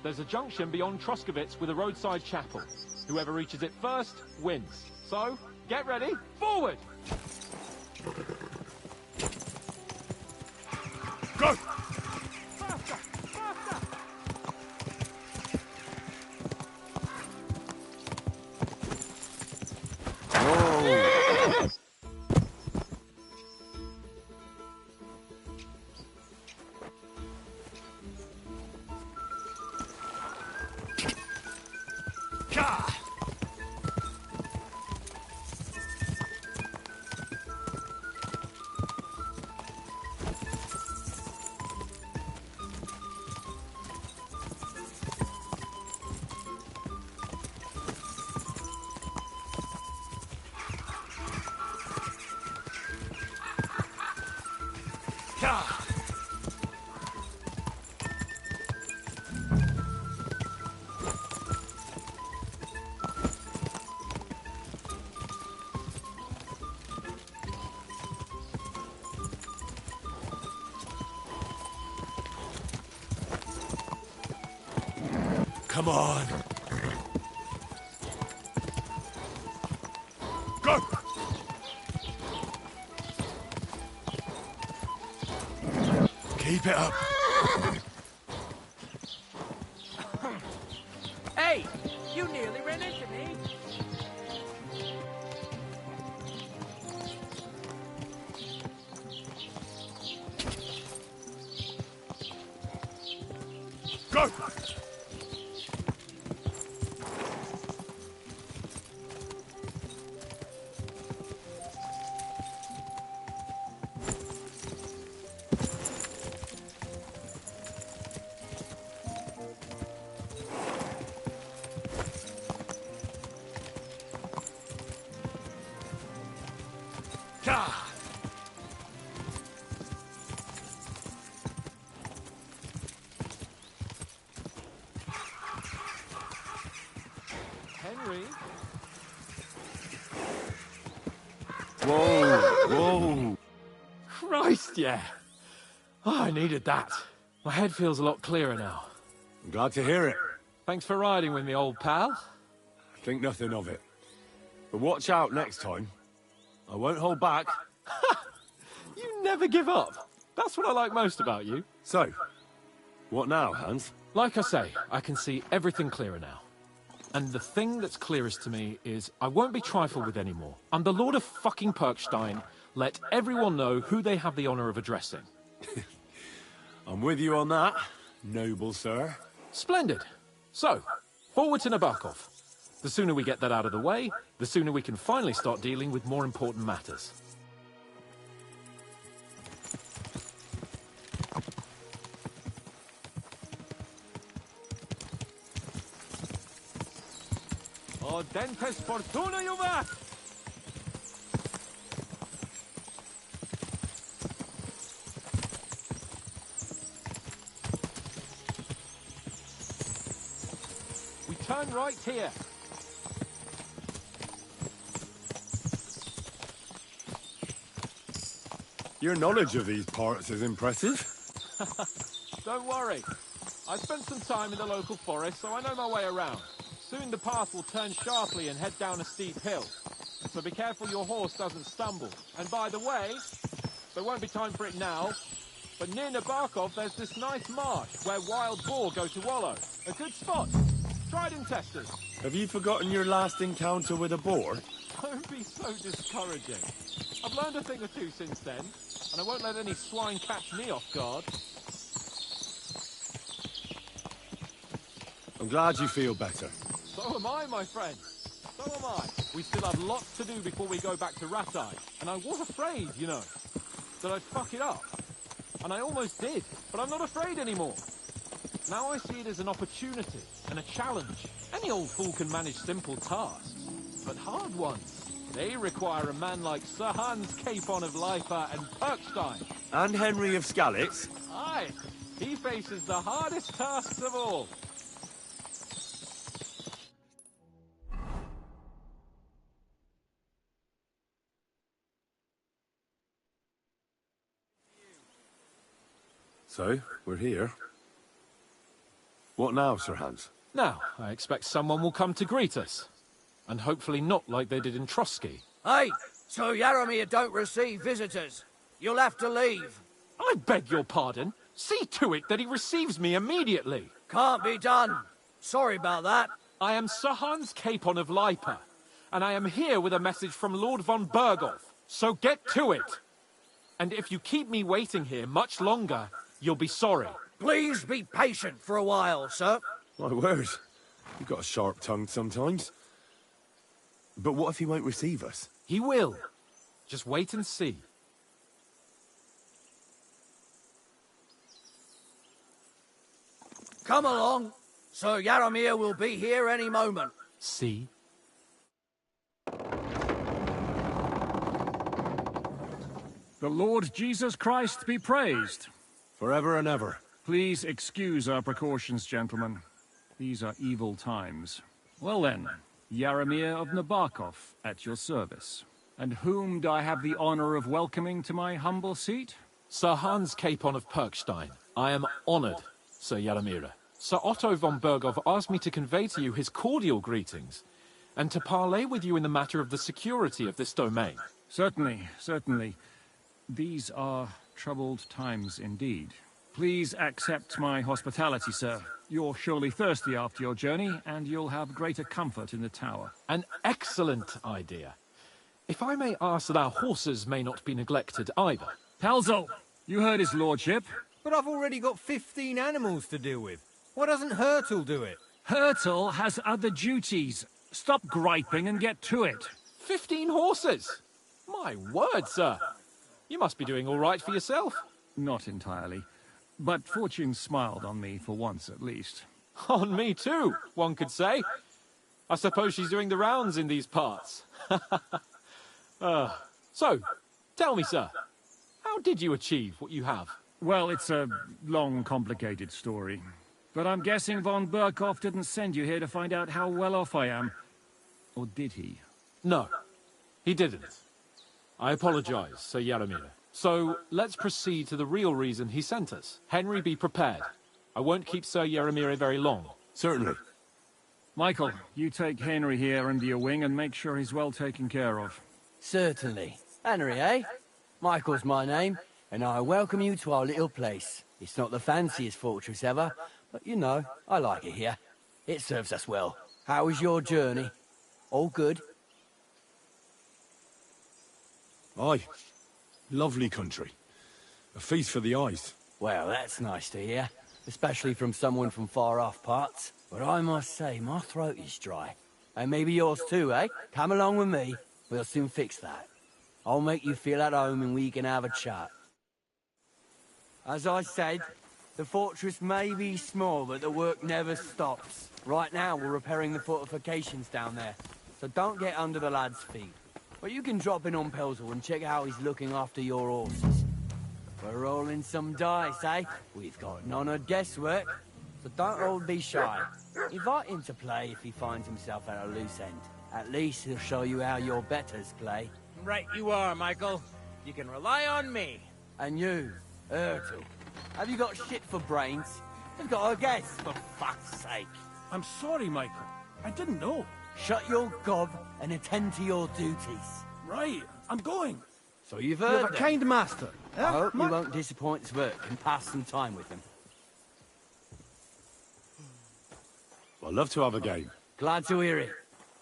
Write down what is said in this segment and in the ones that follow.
There's a junction beyond Troskovitz with a roadside chapel. Whoever reaches it first wins. So, get ready, forward! Go! Faster! Faster! Come on. Go! Keep it up. Hey! You nearly ran into me. Go! Henry? Whoa, whoa. Christ, yeah. Oh, I needed that. My head feels a lot clearer now. I'm glad to hear it. Thanks for riding with me, old pal. Think nothing of it. But watch out next time. I won't hold back. You never give up. That's what I like most about you. So, what now, Hans? Like I say, I can see everything clearer now. And the thing that's clearest to me is I won't be trifled with anymore. I'm the Lord of fucking Perkstein. Let everyone know who they have the honor of addressing. I'm with you on that, noble sir. Splendid. So, forward to Nabokov. The sooner we get that out of the way, the sooner we can finally start dealing with more important matters. O dentes fortuna, Juve! We turn right here. Your knowledge of these parts is impressive. Don't worry. I spent some time in the local forest, so I know my way around. Soon the path will turn sharply and head down a steep hill. So be careful your horse doesn't stumble. And by the way, there won't be time for it now, but near Nabokov there's this nice marsh where wild boar go to wallow. A good spot. Tried and tested. Have you forgotten your last encounter with a boar? Don't be so discouraging. I've learned a thing or two since then, and I won't let any swine catch me off guard. I'm glad you feel better. So am I, my friend. So am I. We still have lots to do before we go back to Ratai. And I was afraid, you know, that I'd fuck it up. And I almost did, but I'm not afraid anymore. Now I see it as an opportunity and a challenge. Any old fool can manage simple tasks, but hard ones, they require a man like Sir Hans Capon of Leipa and Perkstein. And Henry of Skalitz? Aye, he faces the hardest tasks of all. So, we're here. What now, Sir Hans? Now, I expect someone will come to greet us. And hopefully not like they did in Trotsky. Hey, so Yaramir don't receive visitors. You'll have to leave. I beg your pardon. See to it that he receives me immediately. Can't be done. Sorry about that. I am Sir Hans Capon of Lipa, and I am here with a message from Lord von Berghoff. So get to it. And if you keep me waiting here much longer, you'll be sorry. Please be patient for a while, sir. My word. You've got a sharp tongue sometimes. But what if he won't receive us? He will. Just wait and see. Come along. Sir Yaramir will be here any moment. See? The Lord Jesus Christ be praised. Forever and ever. Please excuse our precautions, gentlemen. These are evil times. Well then, Yaramir of Nabokov at your service. And whom do I have the honor of welcoming to my humble seat? Sir Hans Capon of Perkstein. I am honored, Sir Yaramir. Sir Otto von Berghoff asked me to convey to you his cordial greetings, and to parley with you in the matter of the security of this domain. Certainly, certainly. These are troubled times indeed. Please accept my hospitality, sir. You're surely thirsty after your journey, and you'll have greater comfort in the tower. An excellent idea. If I may ask that our horses may not be neglected either. Pelzel, you heard his lordship. But I've already got 15 animals to deal with. Why doesn't Hurtle do it? Hurtle has other duties. Stop griping and get to it. 15 horses! My word, sir. You must be doing all right for yourself. Not entirely. But fortune smiled on me for once at least. On me too, one could say. I suppose she's doing the rounds in these parts. So, tell me, sir, how did you achieve what you have? Well, it's a long, complicated story. But I'm guessing von Berghoff didn't send you here to find out how well off I am. Or did he? No, he didn't. I apologize, Sir Yaramir. So, let's proceed to the real reason he sent us. Henry, be prepared. I won't keep Sir Yaramir very long. Certainly. Michael, you take Henry here under your wing and make sure he's well taken care of. Certainly. Henry, eh? Michael's my name, and I welcome you to our little place. It's not the fanciest fortress ever, but you know, I like it here. It serves us well. How was your journey? All good? Aye. Lovely country. A feast for the eyes. Well, that's nice to hear, especially from someone from far-off parts. But I must say, my throat is dry. And maybe yours too, eh? Come along with me. We'll soon fix that. I'll make you feel at home and we can have a chat. As I said, the fortress may be small, but the work never stops. Right now, we're repairing the fortifications down there, so don't get under the lad's feet. But you can drop in on Pelzel and check how he's looking after your horses. We're rolling some dice, eh? We've got none of guesswork, so don't all be shy. Invite him to play if he finds himself at a loose end. At least he'll show you how your betters play. Right you are, Michael. You can rely on me. And you, Ertl, have you got shit for brains? You've got a guess, for fuck's sake. I'm sorry, Michael. I didn't know. Shut your gob and attend to your duties. Right, I'm going. So you've You heard have a them. kind master. I hope you won't disappoint Svert and pass some time with him. I'd love to have a game. Glad to hear it.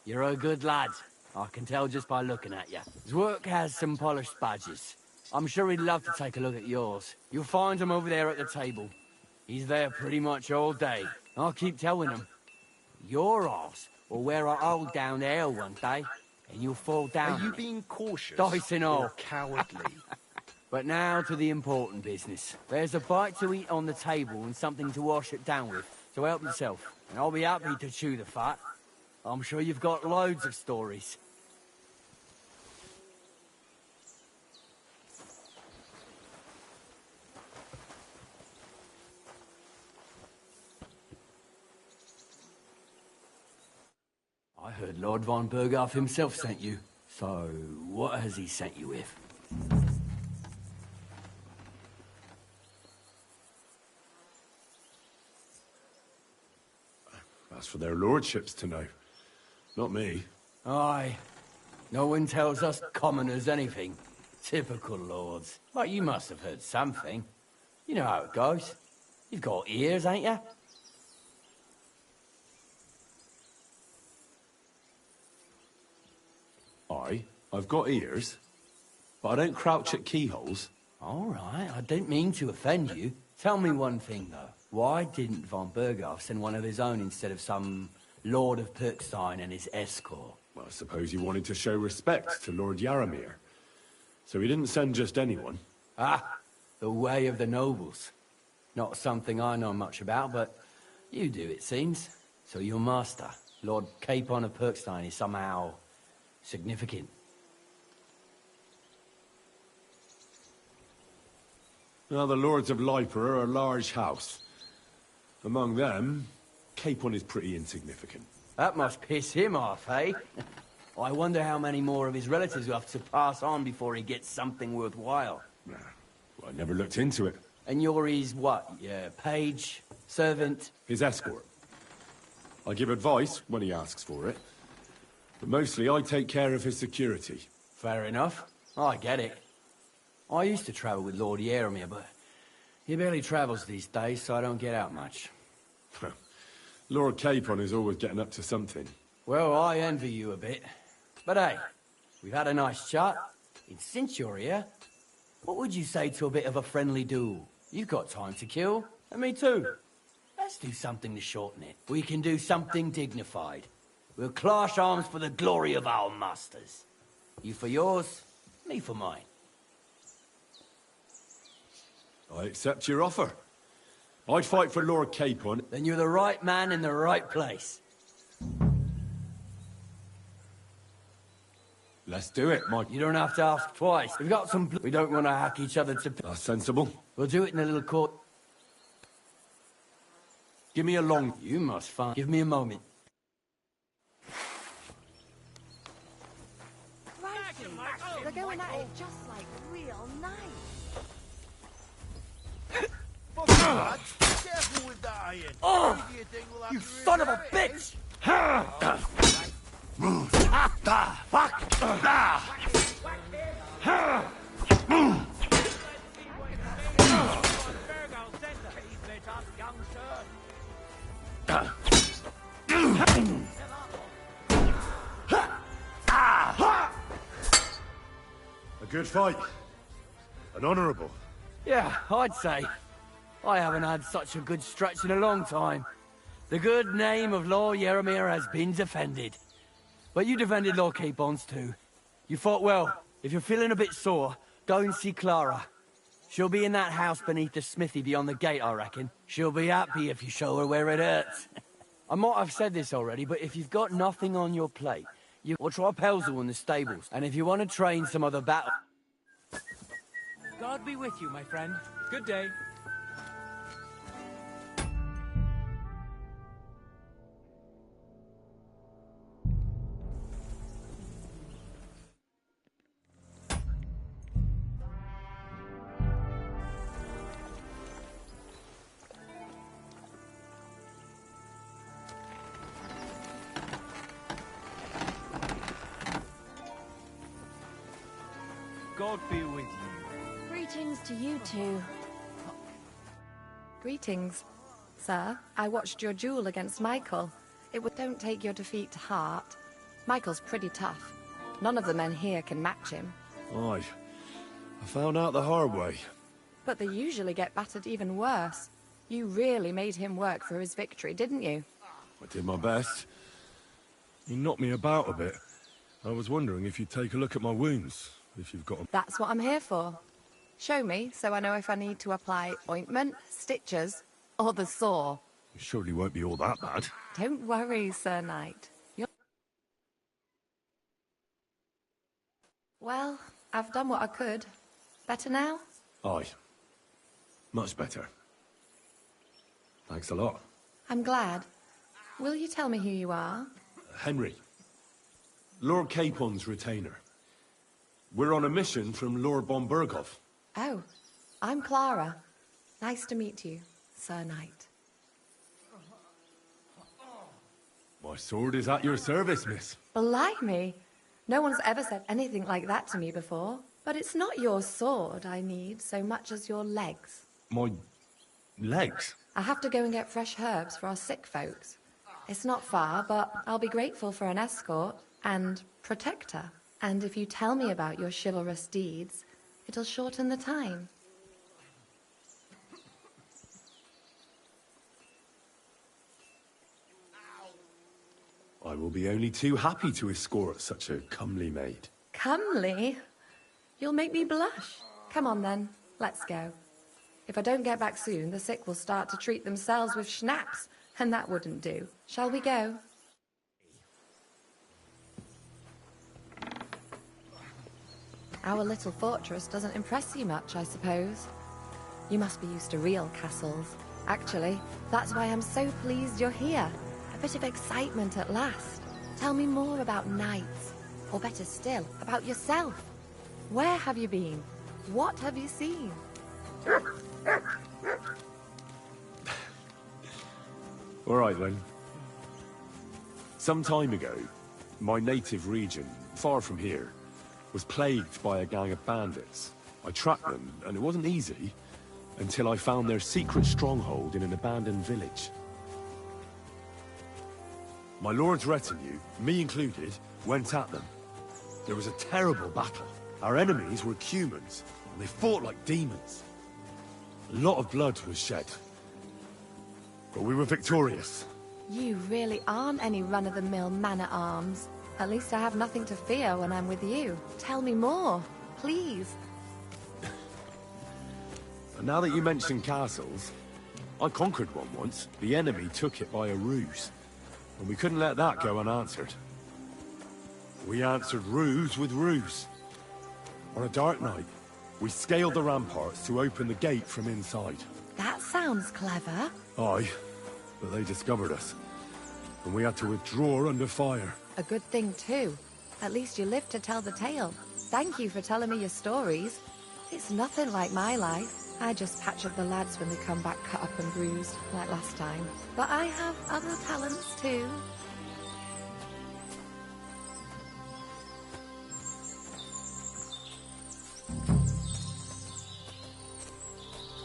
You're a good lad. I can tell just by looking at you. His work has some polished badges. I'm sure he'd love to take a look at yours. You'll find him over there at the table. He's there pretty much all day. I'll keep telling him. Your arse will wear our old down there one day, and you'll fall down. Are you being cautious? Dice and all. Or cowardly? But now to the important business. There's a bite to eat on the table and something to wash it down with, so help yourself. And I'll be happy to chew the fat. I'm sure you've got loads of stories. I heard Lord von Berghoff himself sent you. So, what has he sent you with? That's for their lordships to know. Not me. Aye. No one tells us commoners anything. Typical lords. But you must have heard something. You know how it goes. You've got ears, ain't you? I've got ears, but I don't crouch at keyholes. All right, I didn't mean to offend you. Tell me one thing, though. Why didn't von Berghoff send one of his own instead of some Lord of Pirkstein and his escort? Well, I suppose he wanted to show respect to Lord Yaramir. So he didn't send just anyone. Ah, the way of the nobles. Not something I know much about, but you do, it seems. So your master, Lord Capon of Pirkstein, is somehow significant. Now, the Lords of Liper are a large house. Among them, Capon is pretty insignificant. That must piss him off, eh? I wonder how many more of his relatives will have to pass on before he gets something worthwhile. Nah, well, I never looked into it. And you're his, what, page? Servant? His escort. I give advice when he asks for it. But mostly I take care of his security. Fair enough. I get it. I used to travel with Lord Yaramir, but he barely travels these days, so I don't get out much. Lord Capon is always getting up to something. Well, I envy you a bit. But hey, we've had a nice chat. And since you're here, what would you say to a bit of a friendly duel? You've got time to kill, and me too. Let's do something to shorten it. We can do something dignified. We'll clash arms for the glory of our masters. You for yours, me for mine. I accept your offer. I'd fight for Lord Capon. Then you're the right man in the right place. Let's do it, Mike. You don't have to ask twice. We've got some... We don't want to hack each other to... That's sensible. We'll do it in a little court. Give me a long... You must find... Give me a moment. They're going at it just like real nice. Careful with that iron. Oh! You son of a bitch! A good fight. An honourable. Yeah, I'd say. I haven't had such a good stretch in a long time. The good name of Lord Yaramir has been defended. But you defended Lord Capon's too. You fought well. If you're feeling a bit sore, go and see Clara. She'll be in that house beneath the smithy beyond the gate, I reckon. She'll be happy if you show her where it hurts. I might have said this already, but if you've got nothing on your plate, or try Pelzel in the stables. And if you want to train some other battle... God be with you, my friend. Good day. God be with you. Greetings to you two. Greetings, sir. I watched your duel against Michael. Don't take your defeat to heart. Michael's pretty tough. None of the men here can match him. Aye. I found out the hard way. But they usually get battered even worse. You really made him work for his victory, didn't you? I did my best. He knocked me about a bit. I was wondering if you'd take a look at my wounds, if you've got them. That's what I'm here for. Show me, so I know if I need to apply ointment, stitches, or the saw. It surely won't be all that bad. Don't worry, Sir Knight. Well, I've done what I could. Better now? Aye. Much better. Thanks a lot. I'm glad. Will you tell me who you are? Henry. Lord Capon's retainer. We're on a mission from Lord von Berghoff. Oh, I'm Clara. Nice to meet you, Sir Knight. My sword is at your service, miss. Blimey! No one's ever said anything like that to me before. But it's not your sword I need so much as your legs. My legs? I have to go and get fresh herbs for our sick folks. It's not far, but I'll be grateful for an escort and protector. And if you tell me about your chivalrous deeds, it'll shorten the time. I will be only too happy to escort such a comely maid. Comely? You'll make me blush. Come on then, let's go. If I don't get back soon, the sick will start to treat themselves with schnapps, and that wouldn't do. Shall we go? Our little fortress doesn't impress you much, I suppose. You must be used to real castles. Actually, that's why I'm so pleased you're here. A bit of excitement at last. Tell me more about knights, or better still, about yourself. Where have you been? What have you seen? All right then. Some time ago, my native region, far from here, was plagued by a gang of bandits. I tracked them, and it wasn't easy, until I found their secret stronghold in an abandoned village. My lord's retinue, me included, went at them. There was a terrible battle. Our enemies were humans, and they fought like demons. A lot of blood was shed. But we were victorious. You really aren't any run-of-the-mill man-at-arms. At least I have nothing to fear when I'm with you. Tell me more, please. And now that you mention castles, I conquered one once. The enemy took it by a ruse, and we couldn't let that go unanswered. We answered ruse with ruse. On a dark night, we scaled the ramparts to open the gate from inside. That sounds clever. Aye, but they discovered us, and we had to withdraw under fire. A good thing, too. At least you lived to tell the tale. Thank you for telling me your stories. It's nothing like my life. I just patch up the lads when they come back cut up and bruised, like last time. But I have other talents, too.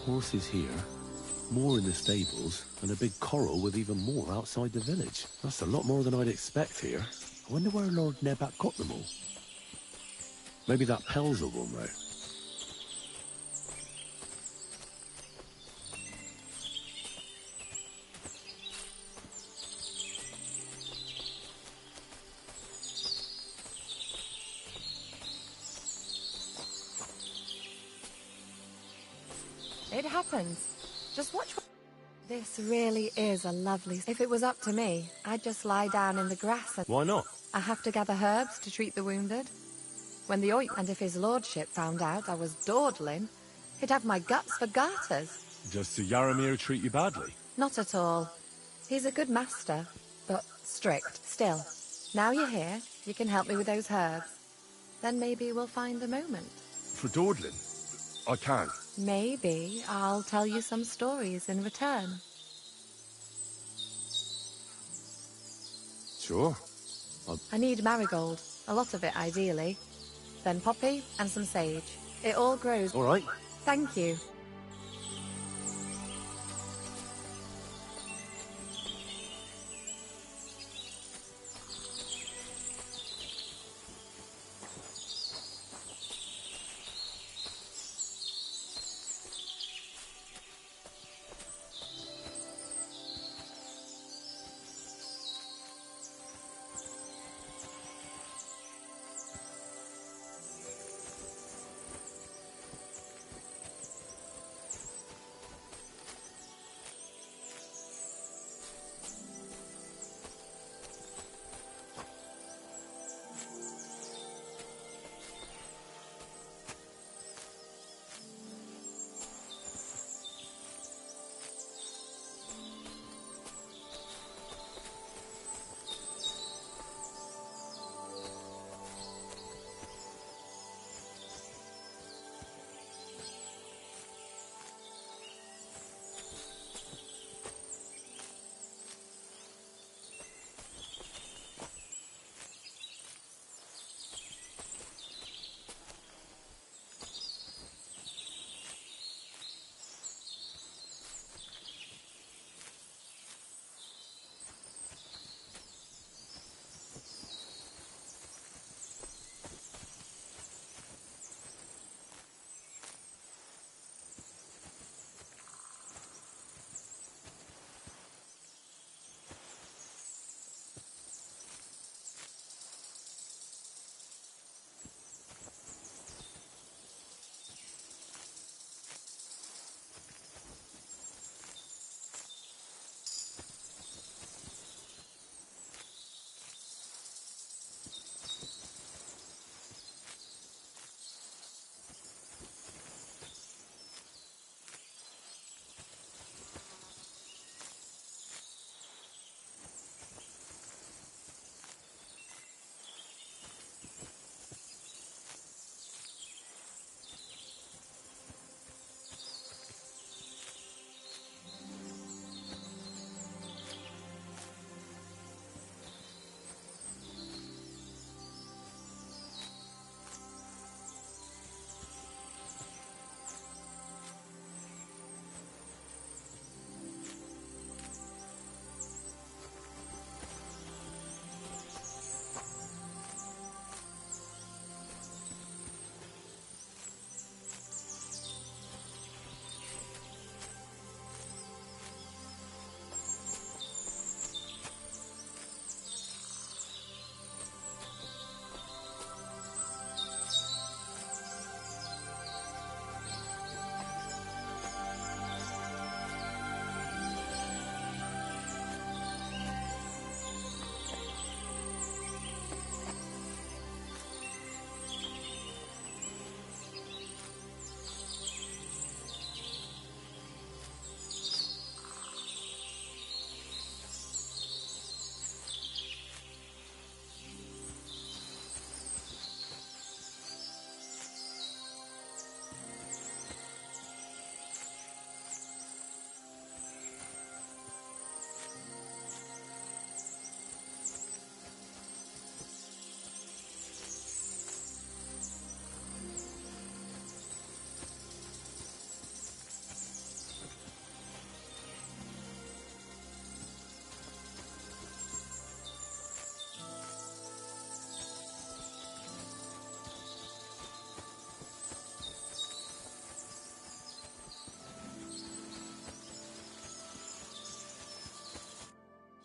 Horses here, more in the stables, and a big corral with even more outside the village. That's a lot more than I'd expect here. I wonder where Lord Nebat got them all. Maybe that Pelzer one, though. It happens. Just watch. This really is a lovely... If it was up to me, I'd just lie down in the grass and... Why not? I have to gather herbs to treat the wounded. When the oil... And if his lordship found out I was dawdling, he'd have my guts for garters. Does Sir Yaramir treat you badly? Not at all. He's a good master, but strict. Still, now you're here, you can help me with those herbs. Then maybe we'll find a moment. For dawdling? I can. Maybe I'll tell you some stories in return. Sure. I need marigold, a lot of it ideally. Then poppy and some sage. It all grows. All right. Thank you.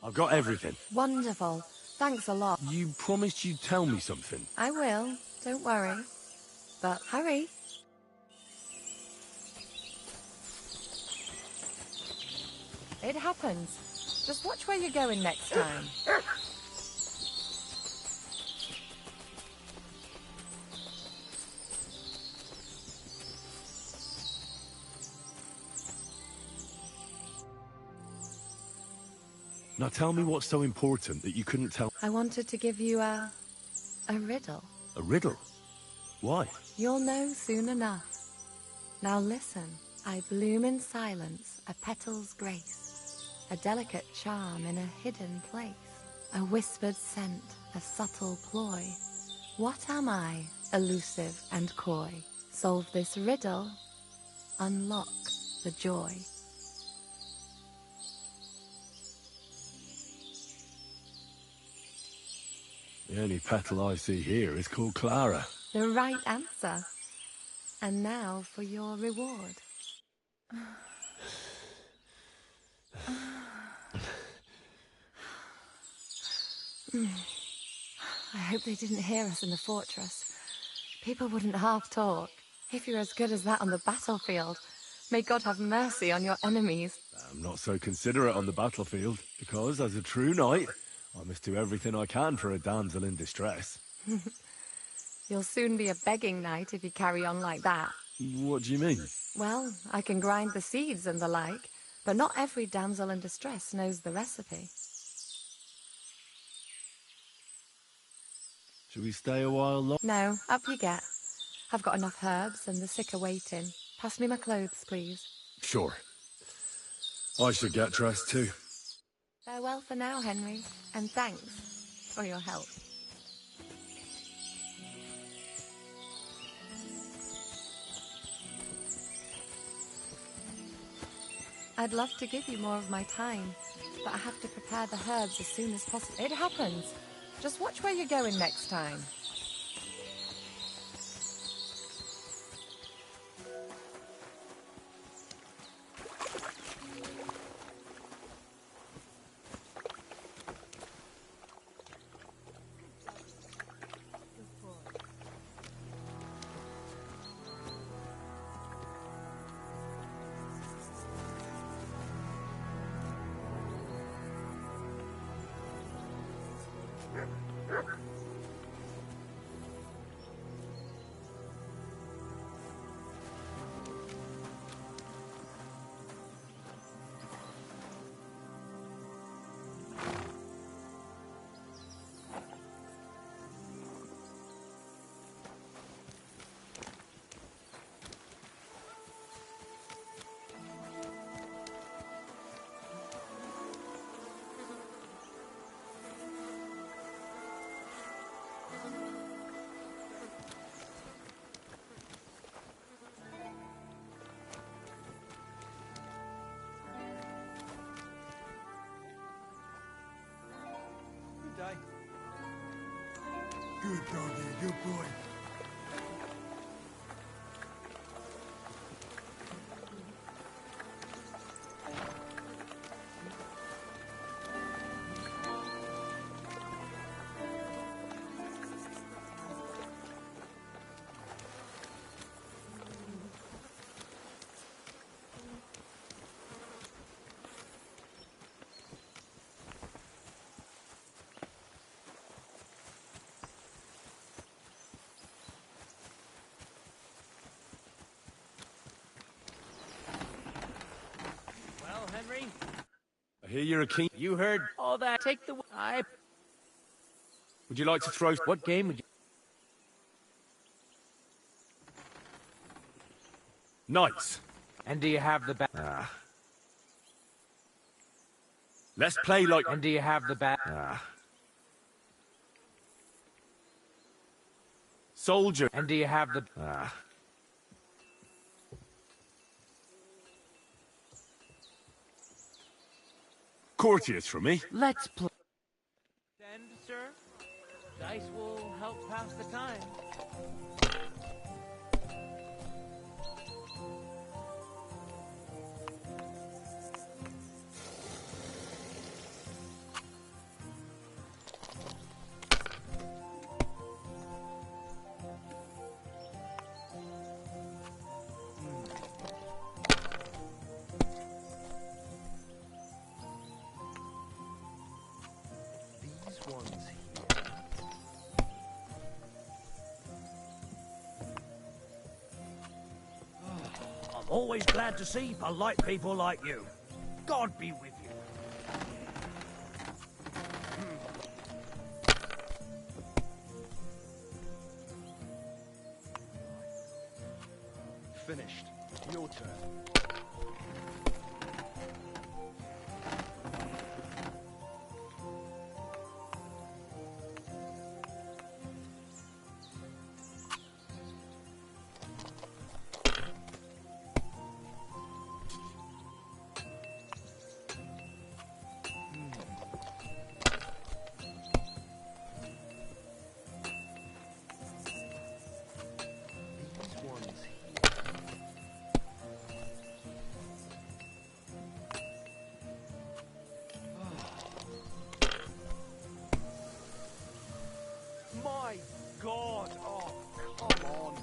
I've got everything. Wonderful. Thanks a lot. You promised you'd tell me something. I will. Don't worry. But hurry. It happens. Just watch where you're going next time. Now tell me what's so important that you couldn't tell... I wanted to give you a riddle. A riddle? Why? You'll know soon enough. Now listen. I bloom in silence, a petal's grace, a delicate charm in a hidden place, a whispered scent, a subtle ploy. What am I, elusive and coy? Solve this riddle, unlock the joy. The only petal I see here is called Clara. The right answer. And now for your reward. I hope they didn't hear us in the fortress. People wouldn't half talk. If you're as good as that on the battlefield, may God have mercy on your enemies. I'm not so considerate on the battlefield, because as a true knight, I must do everything I can for a damsel in distress. You'll soon be a begging knight if you carry on like that. What do you mean? Well, I can grind the seeds and the like, but not every damsel in distress knows the recipe. Should we stay a while longer? No, up you get. I've got enough herbs and the sick are waiting. Pass me my clothes, please. Sure. I should get dressed too. Farewell for now, Henry, and thanks for your help. I'd love to give you more of my time, but I have to prepare the herbs as soon as possible. It happens. Just watch where you're going next time. Good doggy, good boy. Henry? I hear you're a king. You heard all that? Take the... Would you like to throw... What game would you... Knights. And do you have the bat? Let's play like... And do you have the bat? Soldier. And do you have the... Courteous from me. Let's play. Stand, sir. Dice will help pass the time. ones here. I'm always glad to see polite people like you. God be with you. Finished. Your turn. These ones here. My God! Oh, come on!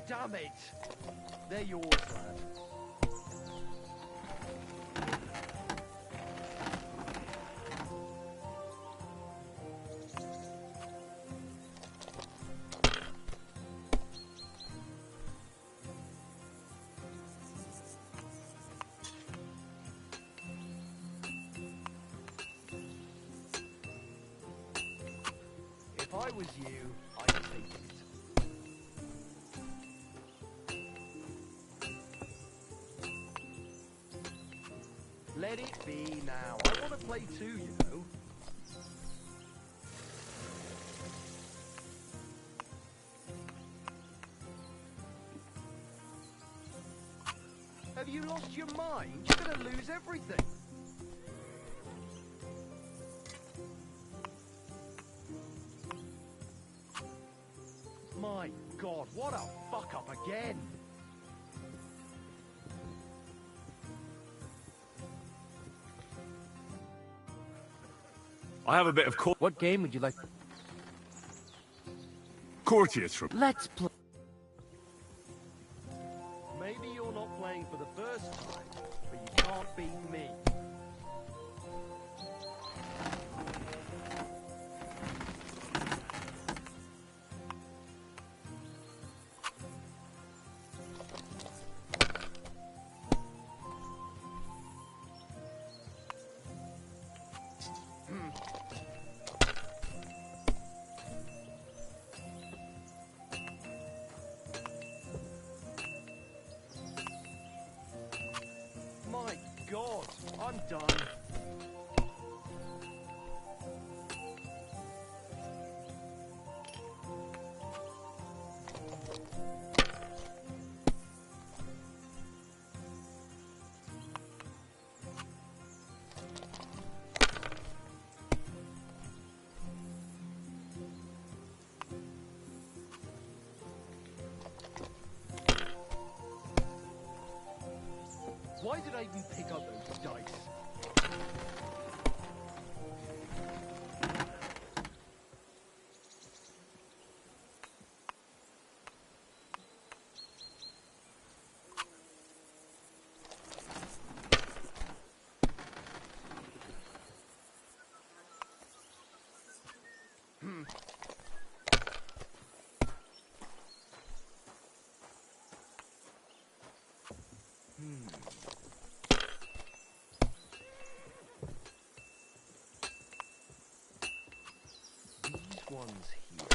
Damn it! They're yours, lad. If I was you, I'd take it. Let it be now. I want to play too, you know. Have you lost your mind? You're going to lose everything. My God, what a fuck up again. I have a bit of What game would you like? courtiers from... Let's play. Maybe you're not playing for the first time, but you can't beat me. My God, I'm done. Why did I even pick up those dice? These ones here.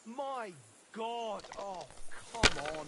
My God! Oh, come on!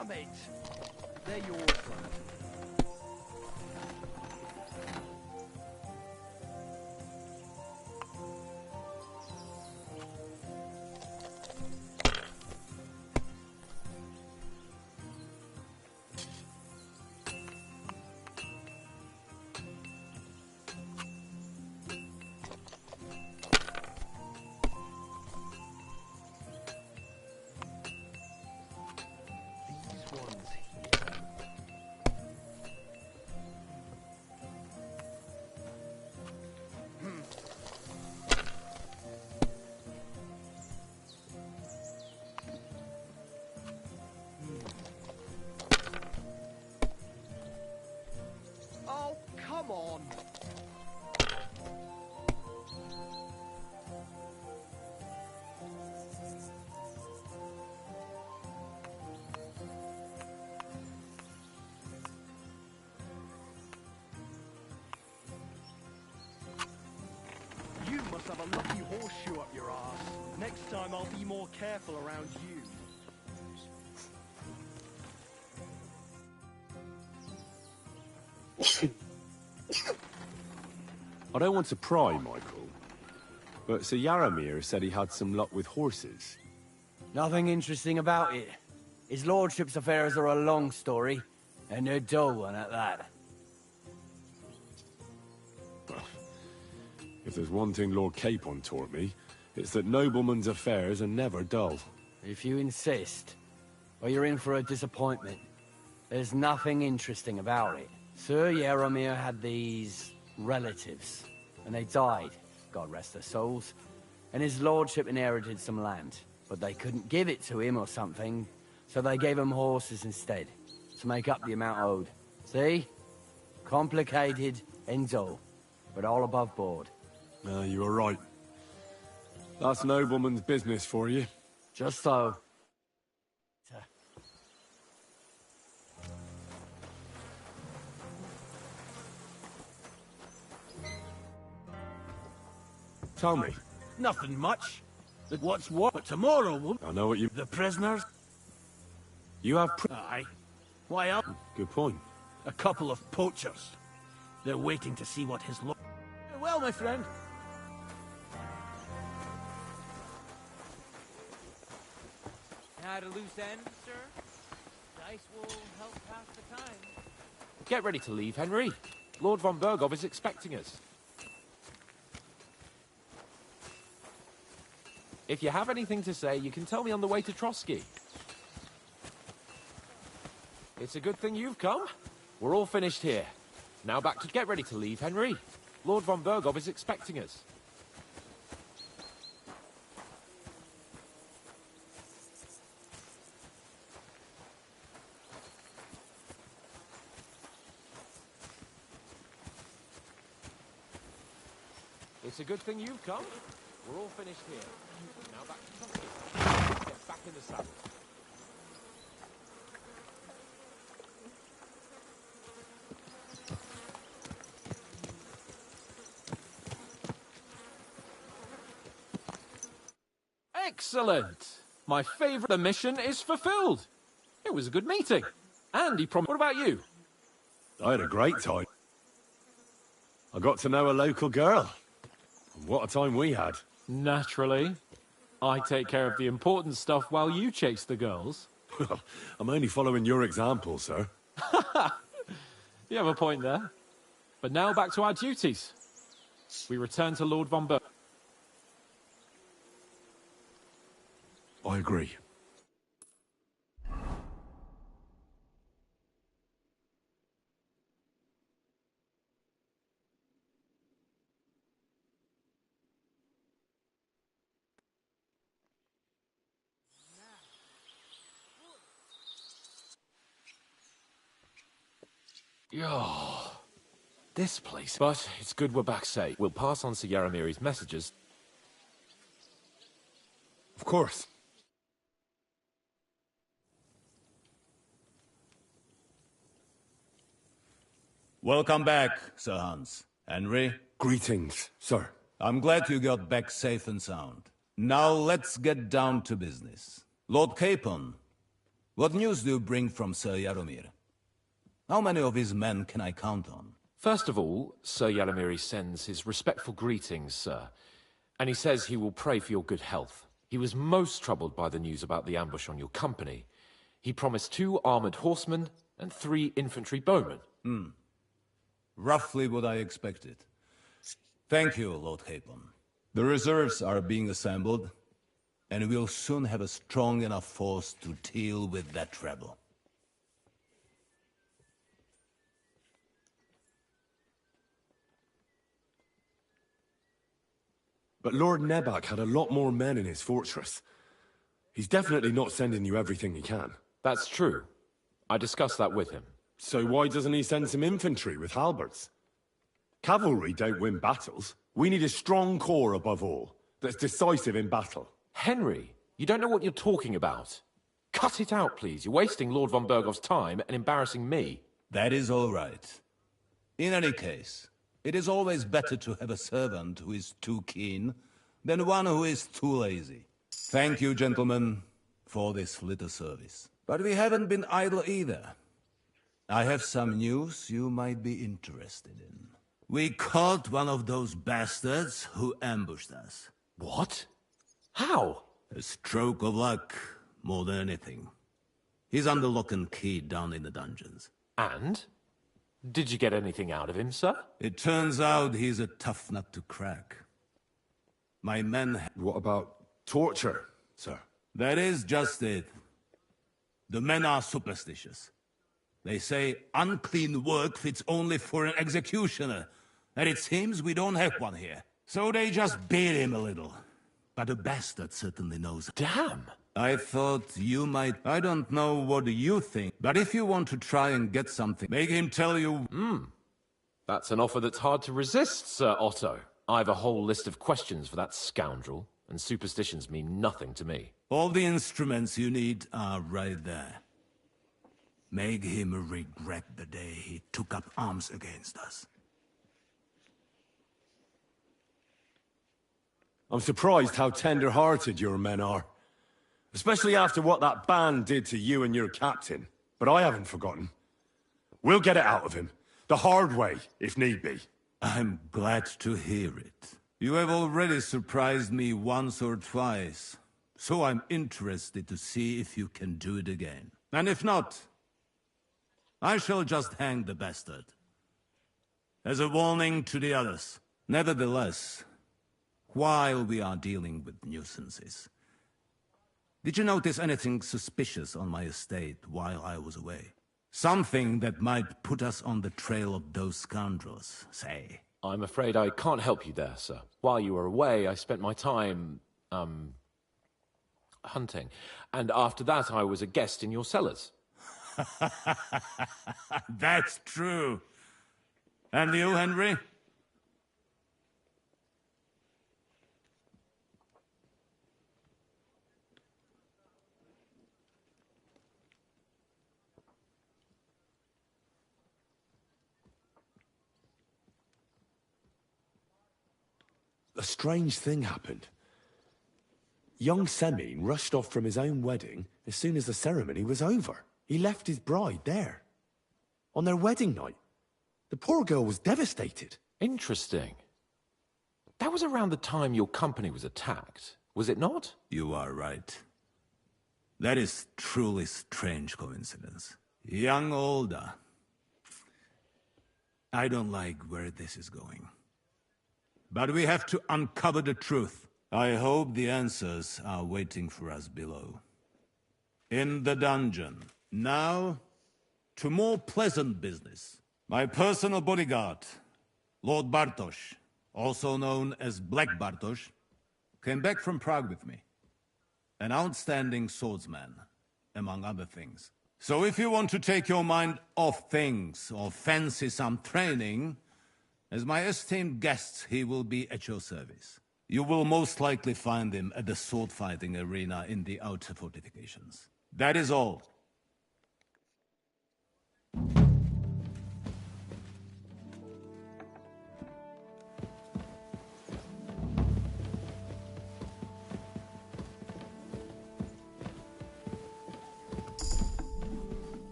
Damn it! They're yours, lad. These ones here. Oh, come on! You must have a lucky horseshoe up your arse. Next time I'll be more careful around you. I don't want to pry, Michael, but Sir Yaramir said he had some luck with horses. Nothing interesting about it. His lordship's affairs are a long story, and a dull one at that. If there's one thing Lord Capon taught me, it's that noblemen's affairs are never dull. If you insist, well, you're in for a disappointment. There's nothing interesting about it. Sir Yaramir had these relatives, and they died, God rest their souls, and his lordship inherited some land, but they couldn't give it to him or something, so they gave him horses instead, to make up the amount owed. See? Complicated and dull, but all above board. You were right. That's nobleman's business for you. Just so. Tell me. Nothing much. But what's what? But tomorrow will... I know what you... The prisoners? You have... Aye. Why up? Good point. A couple of poachers. They're waiting to see what his lord... Well, my friend. Had a loose end, sir? Dice will help pass the time. Get ready to leave, Henry. Lord von Bergov is expecting us. If you have anything to say, you can tell me on the way to Trotsky. It's a good thing you've come. We're all finished here. Now back to get ready to leave, Henry. Lord von Bergov is expecting us. It's a good thing you've come. We're all finished here. Now back to Trotsky. Get back in the saddle. Excellent! My favourite... The mission is fulfilled. It was a good meeting. And he promised... What about you? I had a great time. I got to know a local girl. And what a time we had. Naturally. I take care of the important stuff while you chase the girls. I'm only following your example, sir. You have a point there. But now back to our duties. We return to Lord von Berg. I agree. Oh, this place. But it's good we're back safe. We'll pass on Sir Yaramiri's messages. Of course. Welcome back, Sir Hans. Henry? Greetings, sir. I'm glad you got back safe and sound. Now let's get down to business. Lord Capon, What news do you bring from Sir Yaromir? How many of his men can I count on? First of all, Sir Yalamiri sends his respectful greetings, sir. And he says he will pray for your good health. He was most troubled by the news about the ambush on your company. He promised 2 armored horsemen and 3 infantry bowmen. Roughly what I expected. Thank you, Lord Capon. The reserves are being assembled, and we'll soon have a strong enough force to deal with that rebel. But Lord Nebak had a lot more men in his fortress. He's definitely not sending you everything he can. That's true. I discussed that with him. So why doesn't he send some infantry with halberds? Cavalry don't win battles. We need a strong corps above all, that's decisive in battle. Henry, you don't know what you're talking about. Cut it out, please. You're wasting Lord von Bergov's time and embarrassing me. That is all right. In any case, it is always better to have a servant who is too keen than one who is too lazy. Thank you, gentlemen, for this little service. But we haven't been idle either. I have some news you might be interested in. We caught one of those bastards who ambushed us. What? How? A stroke of luck, more than anything. He's under lock and key down in the dungeons. And? Did you get anything out of him, sir? It turns out he's a tough nut to crack. My men... What about torture, sir? That is just it. The men are superstitious. They say unclean work fits only for an executioner, and it seems we don't have one here. So they just beat him a little. But the bastard certainly knows. Damn! I thought you might... I don't know what you think, but if you want to try and get something, make him tell you... That's an offer that's hard to resist, Sir Otto. I have a whole list of questions for that scoundrel, and superstitions mean nothing to me. All the instruments you need are right there. Make him regret the day he took up arms against us. I'm surprised how tender-hearted your men are. Especially after what that band did to you and your captain. But I haven't forgotten. We'll get it out of him. The hard way, if need be. I'm glad to hear it. You have already surprised me once or twice. So I'm interested to see if you can do it again. And if not, I shall just hang the bastard. As a warning to the others. Nevertheless, while we are dealing with nuisances, did you notice anything suspicious on my estate while I was away? Something that might put us on the trail of those scoundrels, say. I'm afraid I can't help you there, sir. While you were away, I spent my time, hunting. And after that, I was a guest in your cellars. That's true. And you, Henry? A strange thing happened. Young Semine rushed off from his own wedding as soon as the ceremony was over. He left his bride there. On their wedding night. The poor girl was devastated. Interesting. That was around the time your company was attacked, was it not? You are right. That is truly strange coincidence. Young Olda. I don't like where this is going. But we have to uncover the truth. I hope the answers are waiting for us below. In the dungeon. Now, to more pleasant business. My personal bodyguard, Lord Bartosz, also known as Black Bartosz, came back from Prague with me. An outstanding swordsman, among other things. So if you want to take your mind off things or fancy some training, as my esteemed guest, he will be at your service. You will most likely find him at the sword-fighting arena in the outer fortifications. That is all.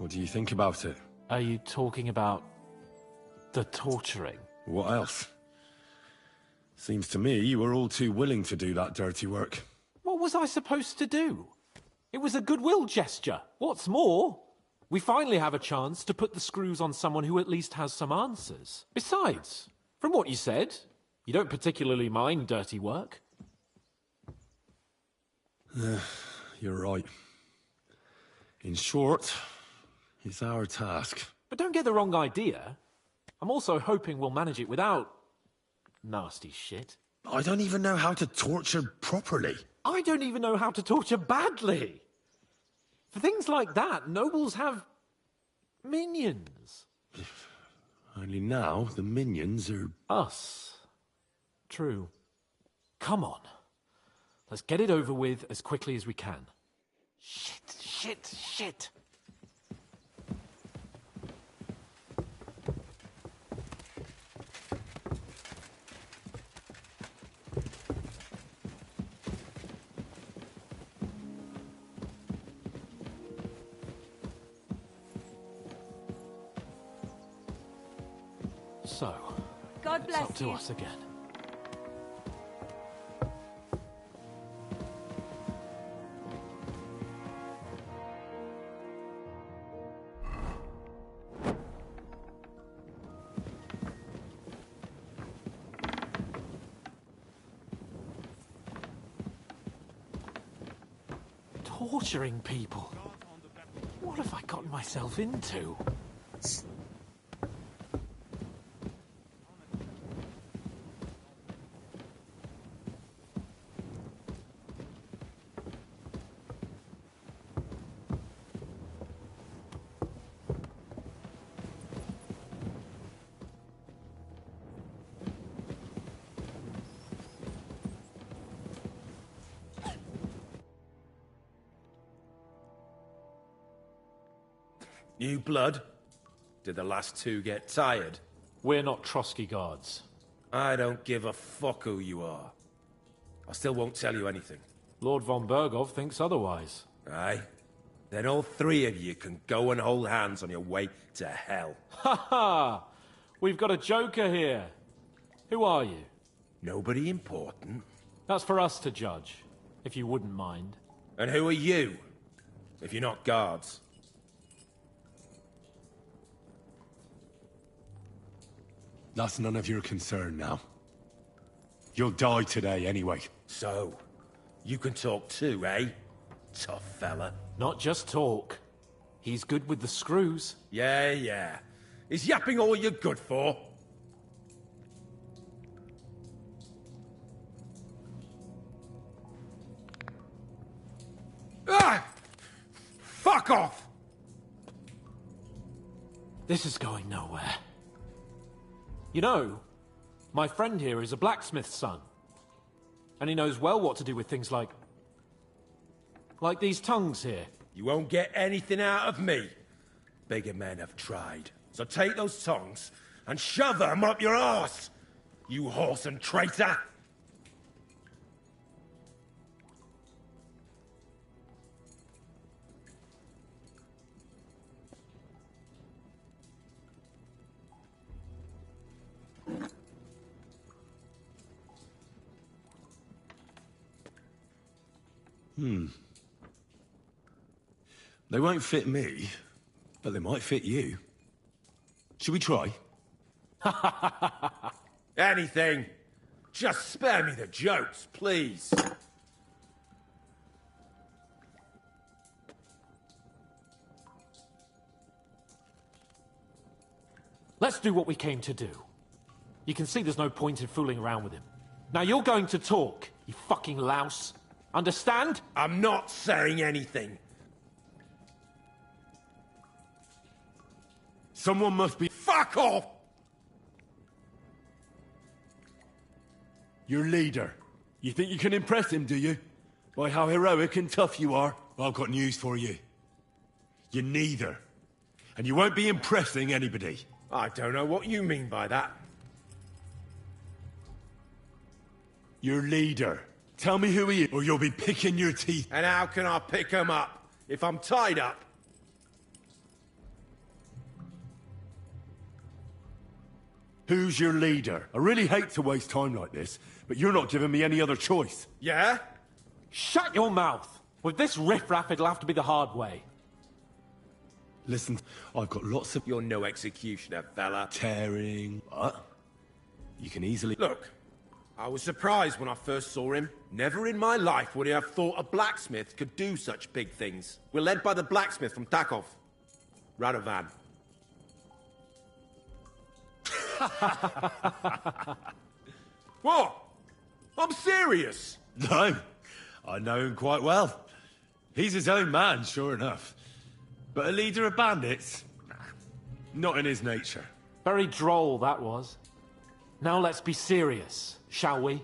What do you think about it? Are you talking about the torturing? What else? Seems to me you were all too willing to do that dirty work. What was I supposed to do? It was a goodwill gesture. What's more, we finally have a chance to put the screws on someone who at least has some answers. Besides, from what you said, you don't particularly mind dirty work. You're right. In short, it's our task. But don't get the wrong idea. I'm also hoping we'll manage it without nasty shit. I don't even know how to torture properly. I don't even know how to torture badly. For things like that, nobles have minions. Only now the minions are... Us. True. Come on. Let's get it over with as quickly as we can. Shit. So, God it's bless up to you. us again. Torturing people. What have I gotten myself into? New blood? Did the last two get tired? We're not Trotsky guards. I don't give a fuck who you are. I still won't tell you anything. Lord von Bergov thinks otherwise. Aye? Then all three of you can go and hold hands on your way to hell. Ha ha! We've got a joker here. Who are you? Nobody important. That's for us to judge, if you wouldn't mind. And who are you? If you're not guards. That's none of your concern now. You'll die today anyway. So, you can talk too, eh? Tough fella. Not just talk. He's good with the screws. Yeah. Is yapping all you're good for? Ah! Fuck off! This is going nowhere. You know, my friend here is a blacksmith's son. And he knows well what to do with things like these tongues here. You won't get anything out of me. Bigger men have tried. So take those tongs and shove them up your arse, you horse and traitor! They won't fit me, but they might fit you. Should we try? Anything. Just spare me the jokes, please. Let's do what we came to do. You can see there's no point in fooling around with him. Now you're going to talk, you fucking louse. Understand? I'm not saying anything. Someone must be... Fuck off! Your leader. You think you can impress him, do you? By how heroic and tough you are? Well, I've got news for you. You're neither. And you won't be impressing anybody. I don't know what you mean by that. Your leader. Tell me who he is, or you'll be picking your teeth. And how can I pick him up if I'm tied up? Who's your leader? I really hate to waste time like this, but you're not giving me any other choice. Yeah? Shut your mouth! With this riffraff, it'll have to be the hard way. Listen, I've got lots of... You're no executioner, fella. Tearing... What? You can easily... Look, I was surprised when I first saw him. Never in my life would I have thought a blacksmith could do such big things. We're led by the blacksmith from Takov. Radovan. What? I'm serious. No, I know him quite well. He's his own man, sure enough. But a leader of bandits? Nah, not in his nature. Very droll, that was. Now let's be serious, shall we?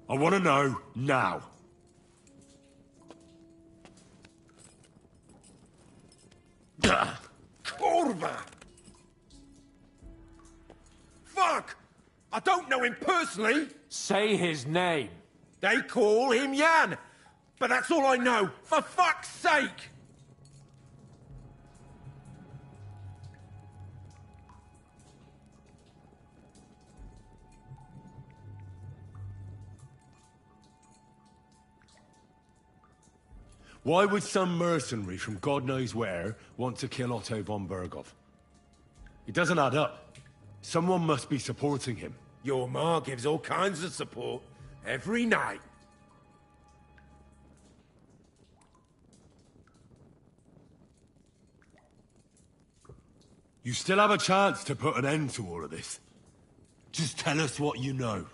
I want to know now. Kurva! Fuck! I don't know him personally. Say his name. They call him Jan. But that's all I know. For fuck's sake! Why would some mercenary from God knows where want to kill Otto von Berghoff? It doesn't add up. Someone must be supporting him. Your ma gives all kinds of support. Every night. You still have a chance to put an end to all of this. Just tell us what you know.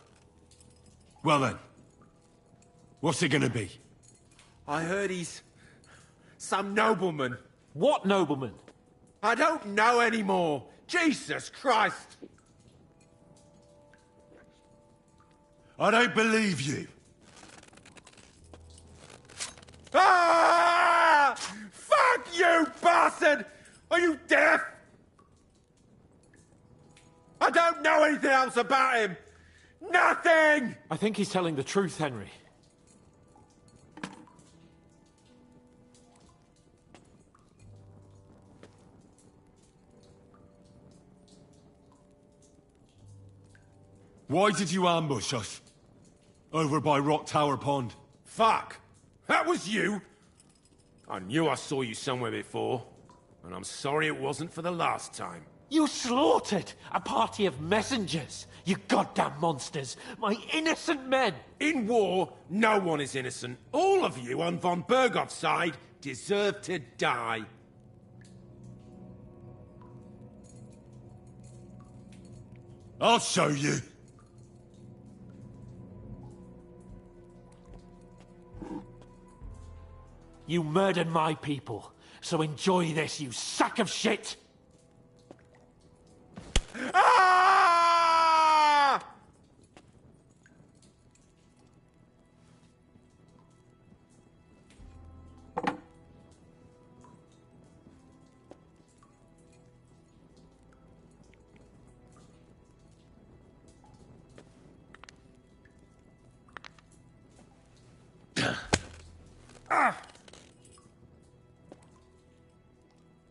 Well then, what's it gonna be? I heard he's... some nobleman. What nobleman? I don't know anymore. Jesus Christ! I don't believe you. Ah! Fuck you, bastard! Are you deaf? I don't know anything else about him! Nothing! I think he's telling the truth, Henry. Why did you ambush us? Over by Rock Tower Pond. Fuck! That was you! I knew I saw you somewhere before, and I'm sorry it wasn't for the last time. You slaughtered a party of messengers, you goddamn monsters! My innocent men! In war, no one is innocent. All of you on von Bergoff's side deserve to die. I'll show you. You murdered my people, so enjoy this, you sack of shit! Ah!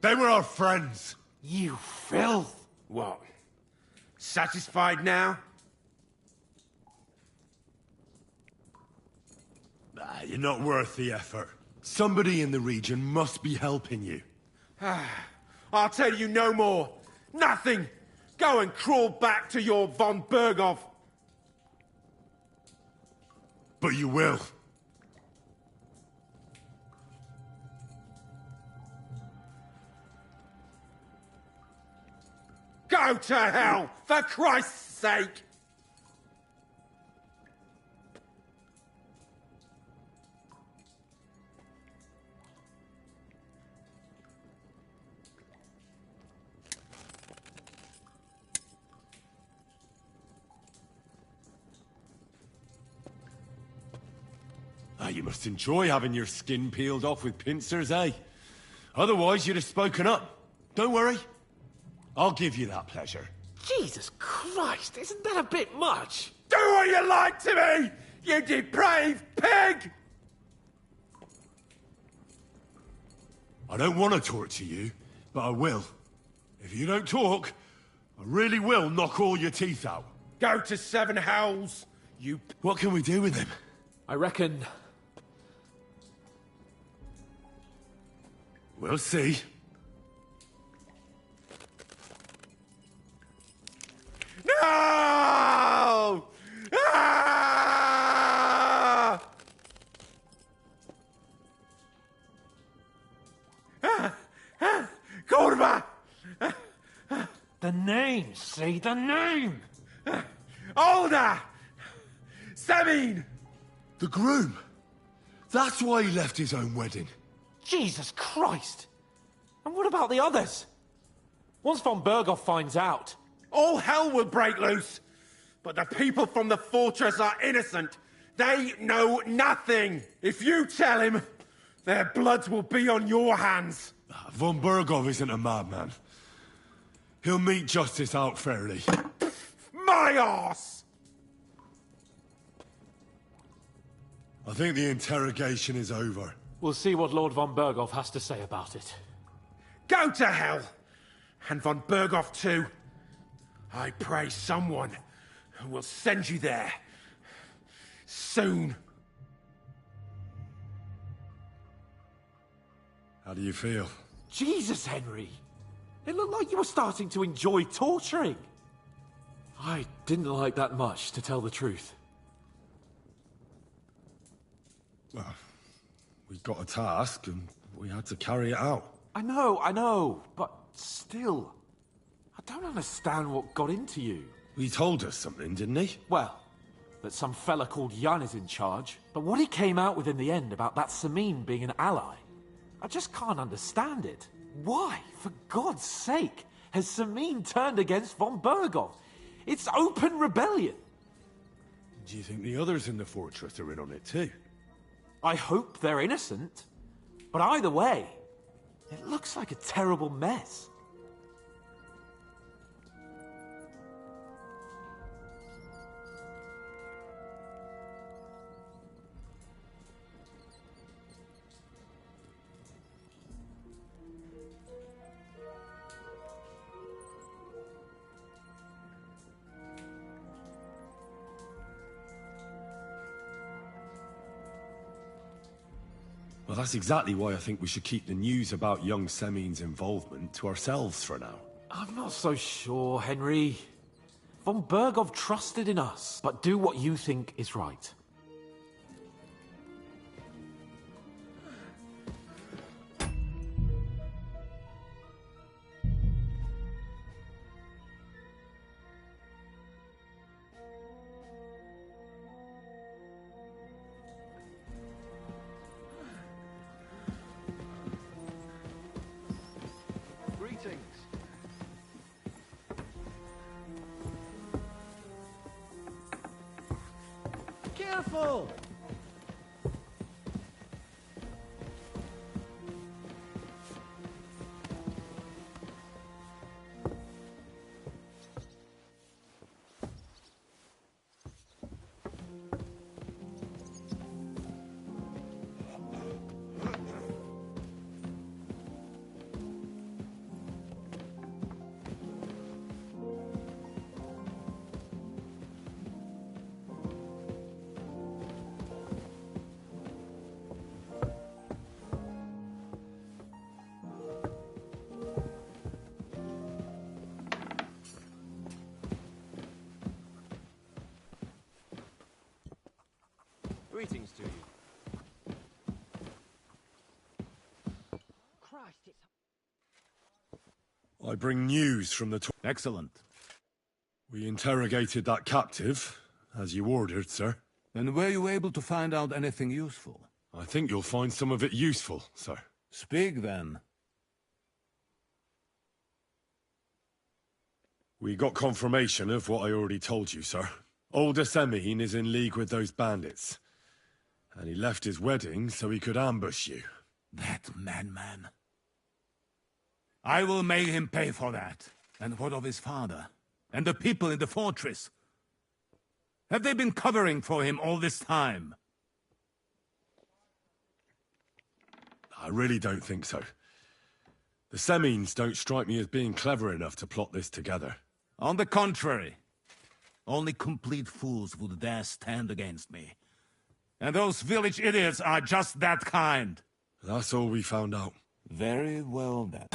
They were our friends. You filth! What? Satisfied now? You're not worth the effort. Somebody in the region must be helping you. I'll tell you no more. Nothing. Go and crawl back to your von Berghoff. But you will. Go to hell, for Christ's sake! You must enjoy having your skin peeled off with pincers, eh? Otherwise, you'd have spoken up. Don't worry. I'll give you that pleasure. Jesus Christ, isn't that a bit much? Do what you like to me, you depraved pig! I don't want to torture you, but I will. If you don't talk, I really will knock all your teeth out. Go to Seven Hells, you... What can we do with him? I reckon... We'll see. No! Ah! Kurva! The name, see? The name! Older! Sabine! The groom. That's why he left his own wedding. Jesus Christ! And what about the others? Once von Berghoff finds out... All hell will break loose! But the people from the fortress are innocent. They know nothing. If you tell him, their bloods will be on your hands. Von Berghoff isn't a madman. He'll meet justice out fairly. My arse! I think the interrogation is over. We'll see what Lord von Berghoff has to say about it. Go to hell! And von Berghoff too. I pray someone will send you there. Soon. How do you feel? Jesus, Henry! It looked like you were starting to enjoy torturing. I didn't like that much, to tell the truth. Well, we got a task, and we had to carry it out. I know, but still... I don't understand what got into you. He told us something, didn't he? Well, that some fella called Jan is in charge. But what he came out with in the end about that Samin being an ally, I just can't understand it. Why, for God's sake, has Samin turned against von Berghoff? It's open rebellion. Do you think the others in the fortress are in on it too? I hope they're innocent. But either way, it looks like a terrible mess. Well, that's exactly why I think we should keep the news about young Semin's involvement to ourselves for now. I'm not so sure, Henry. Von Berghoff trusted in us, but do what you think is right. Careful! Greetings to you. Christ, it's... I bring news from the... Excellent. We interrogated that captive, as you ordered, sir. And were you able to find out anything useful? I think you'll find some of it useful, sir. Speak, then. We got confirmation of what I already told you, sir. Older Semin is in league with those bandits. And he left his wedding so he could ambush you. That madman. I will make him pay for that. And what of his father? And the people in the fortress? Have they been covering for him all this time? I really don't think so. The Semines don't strike me as being clever enough to plot this together. On the contrary, only complete fools would dare stand against me. And those village idiots are just that kind. That's all we found out. Very well then.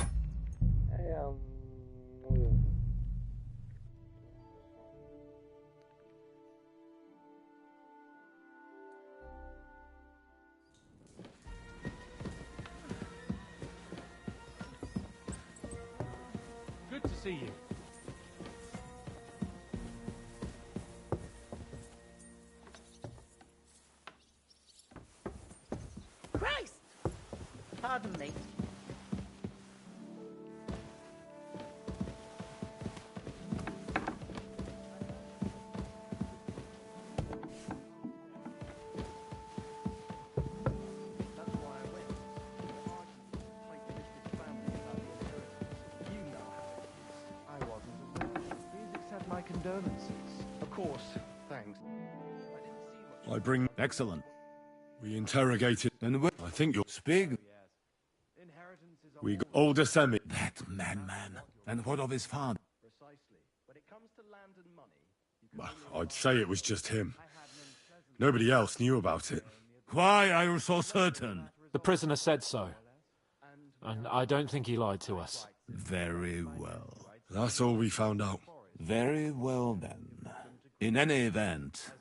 Good to see you. Christ! Pardon me. My condolences. Of course, thanks. I bring... Excellent. We interrogated... And I think you'll... Speak. We got older Semi. That madman. And what of his father? I'd say it was just him. Nobody else knew about it. Why are you so certain? The prisoner said so. And I don't think he lied to us. Very well. That's all we found out. Very well then. In any event,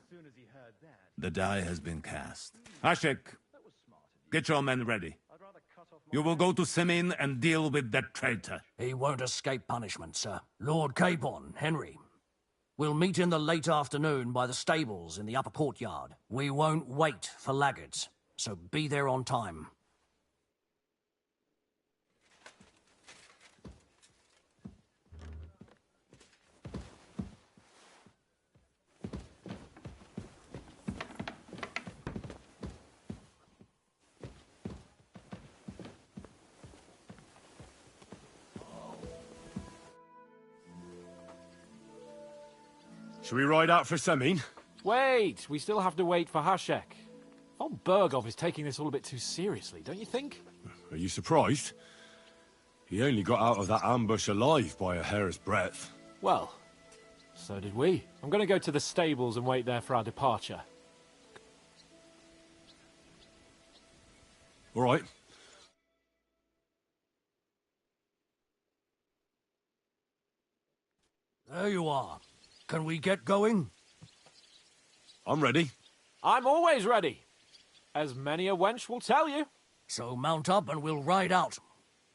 the die has been cast. Ashek, get your men ready. You will go to Semin and deal with that traitor. He won't escape punishment, sir. Lord Capon, Henry. We'll meet in the late afternoon by the stables in the upper courtyard. We won't wait for laggards, so be there on time. Shall we ride out for Semin? Wait! We still have to wait for Hashek. Von Berghoff is taking this all a bit too seriously, don't you think? Are you surprised? He only got out of that ambush alive by a hair's breadth. Well, so did we. I'm going to go to the stables and wait there for our departure. All right. There you are. Can we get going? I'm ready. I'm always ready. As many a wench will tell you. So mount up and we'll ride out.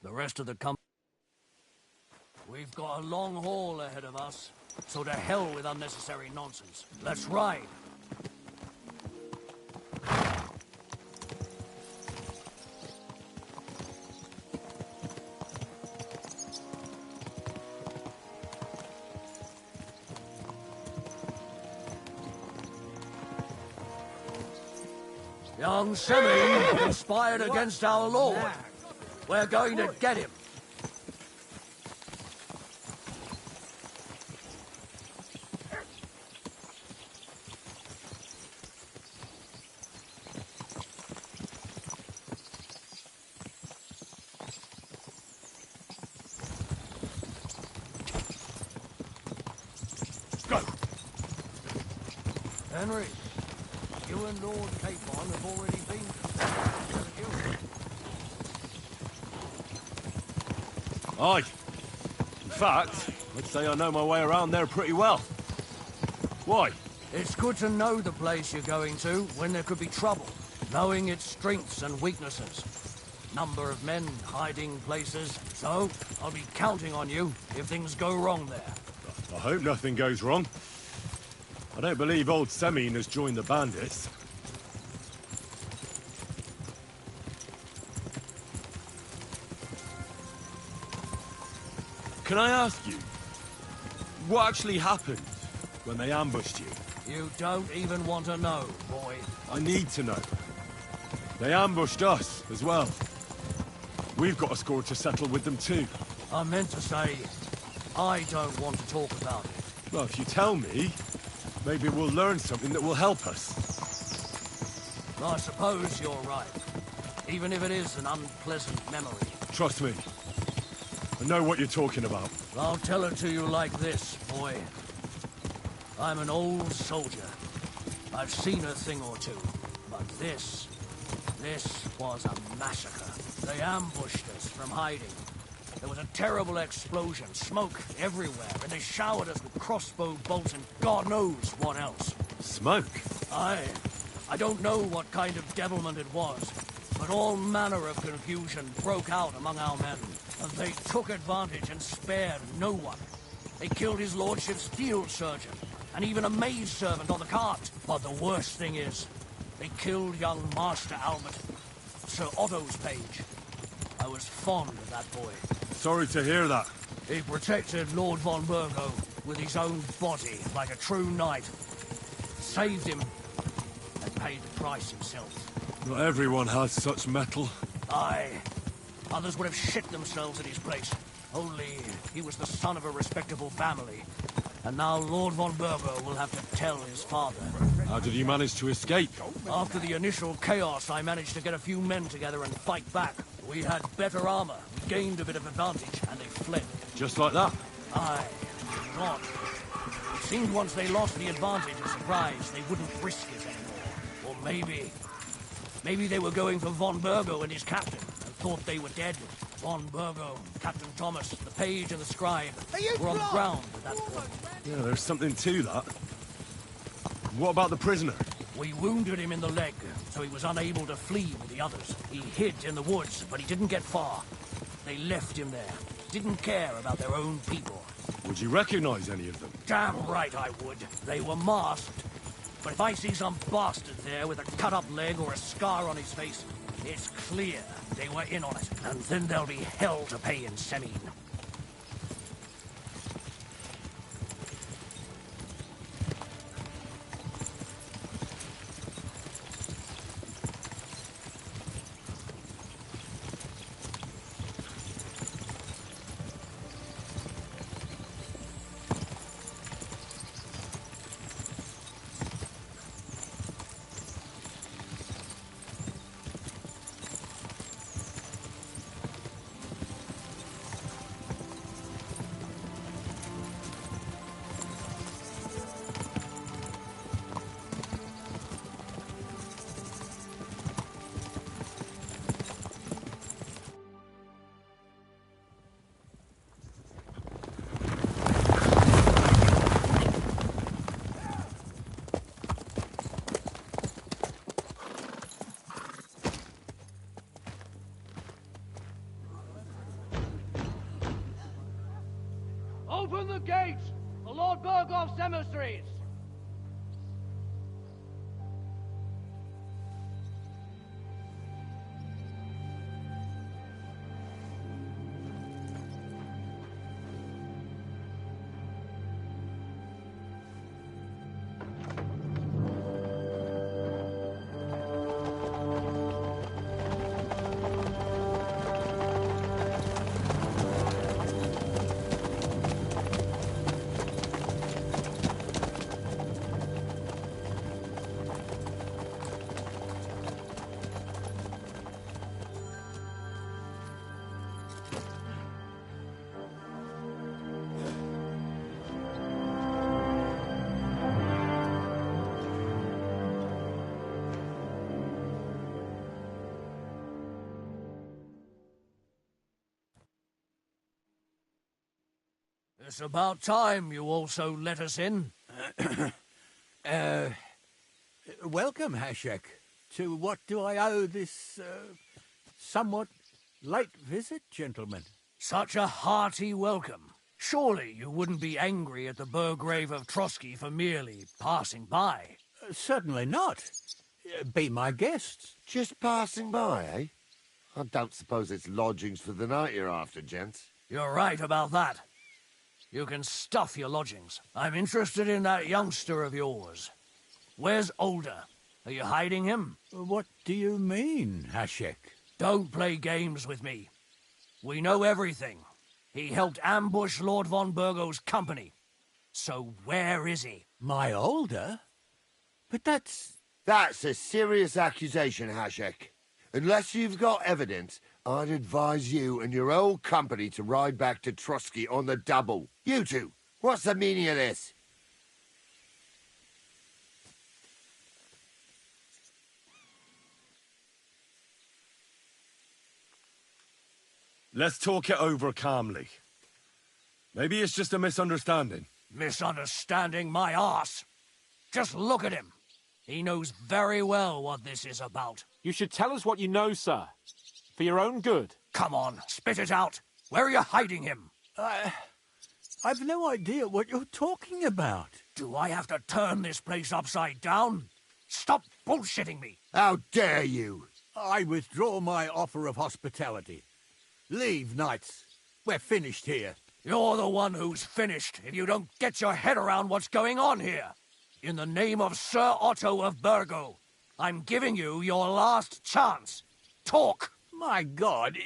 The rest of the We've got a long haul ahead of us, so to hell with unnecessary nonsense. Let's ride. Young Semi conspired against our Lord. We're going to get him. Go! Henry, you and Lord Capon have already been to Aye. In fact, I'd say I know my way around there pretty well. Why? It's good to know the place you're going to when there could be trouble, knowing its strengths and weaknesses. Number of men, hiding places. So, I'll be counting on you if things go wrong there. I hope nothing goes wrong. I don't believe old Semin has joined the bandits. Can I ask you, what actually happened when they ambushed you? You don't even want to know, boy. I need to know. They ambushed us as well. We've got a score to settle with them too. I meant to say, I don't want to talk about it. Well, if you tell me, maybe we'll learn something that will help us. I suppose you're right. Even if it is an unpleasant memory. Trust me, I know what you're talking about. I'll tell it to you like this, boy. I'm an old soldier. I've seen a thing or two. But this was a massacre. They ambushed us from hiding. There was a terrible explosion, smoke everywhere, and they showered us with crossbow bolts and God knows what else. Smoke? I don't know what kind of devilment it was, but all manner of confusion broke out among our men, and they took advantage and spared no one. They killed his lordship's field surgeon, and even a maidservant on the cart. But the worst thing is, they killed young Master Albert, Sir Otto's page. I was fond of that boy. Sorry to hear that. He protected Lord von Burgo with his own body like a true knight. Saved him and paid the price himself. Not everyone has such metal. Aye. Others would have shit themselves at his place. Only he was the son of a respectable family. And now Lord von Burgo will have to tell his father. How did you manage to escape? After the initial chaos, I managed to get a few men together and fight back. We had better armor, we gained a bit of advantage, and they fled. Just like that? Aye. God. It seemed once they lost the advantage of surprise, they wouldn't risk it anymore. Or maybe they were going for von Burgo and his captain, and thought they were dead. Von Burgo, Captain Thomas, the page and the scribe were on the ground at that point. Yeah, there's something to that. What about the prisoner? We wounded him in the leg, so he was unable to flee with the others. He hid in the woods, but he didn't get far. They left him there. Didn't care about their own people. Would you recognize any of them? Damn right I would. They were masked. But if I see some bastard there with a cut-up leg or a scar on his face, it's clear they were in on it. And then there'll be hell to pay in Semine. Open the gates! The Lord Burgoff's emissaries! It's about time you also let us in. Welcome, Hashek. To what do I owe this, somewhat late visit, gentlemen? Such a hearty welcome. Surely you wouldn't be angry at the Burgrave of Trotsky for merely passing by. Certainly not. Be my guests. Just passing by, eh? I don't suppose it's lodgings for the night you're after, gents. You're right about that. You can stuff your lodgings. I'm interested in that youngster of yours. Where's Older? Are you hiding him? What do you mean, Hashek? Don't play games with me. We know everything. He helped ambush Lord von Burgo's company. So where is he? My Older? But that's... That's a serious accusation, Hashek. Unless you've got evidence, I'd advise you and your old company to ride back to Trusky on the double. You two, what's the meaning of this? Let's talk it over calmly. Maybe it's just a misunderstanding. Misunderstanding my arse. Just look at him. He knows very well what this is about. You should tell us what you know, sir. For your own good. Come on, spit it out. Where are you hiding him? I've no idea what you're talking about. Do I have to turn this place upside down? Stop bullshitting me. How dare you? I withdraw my offer of hospitality. Leave, knights. We're finished here. You're the one who's finished if you don't get your head around what's going on here. In the name of Sir Otto of Burgo, I'm giving you your last chance. Talk! My God,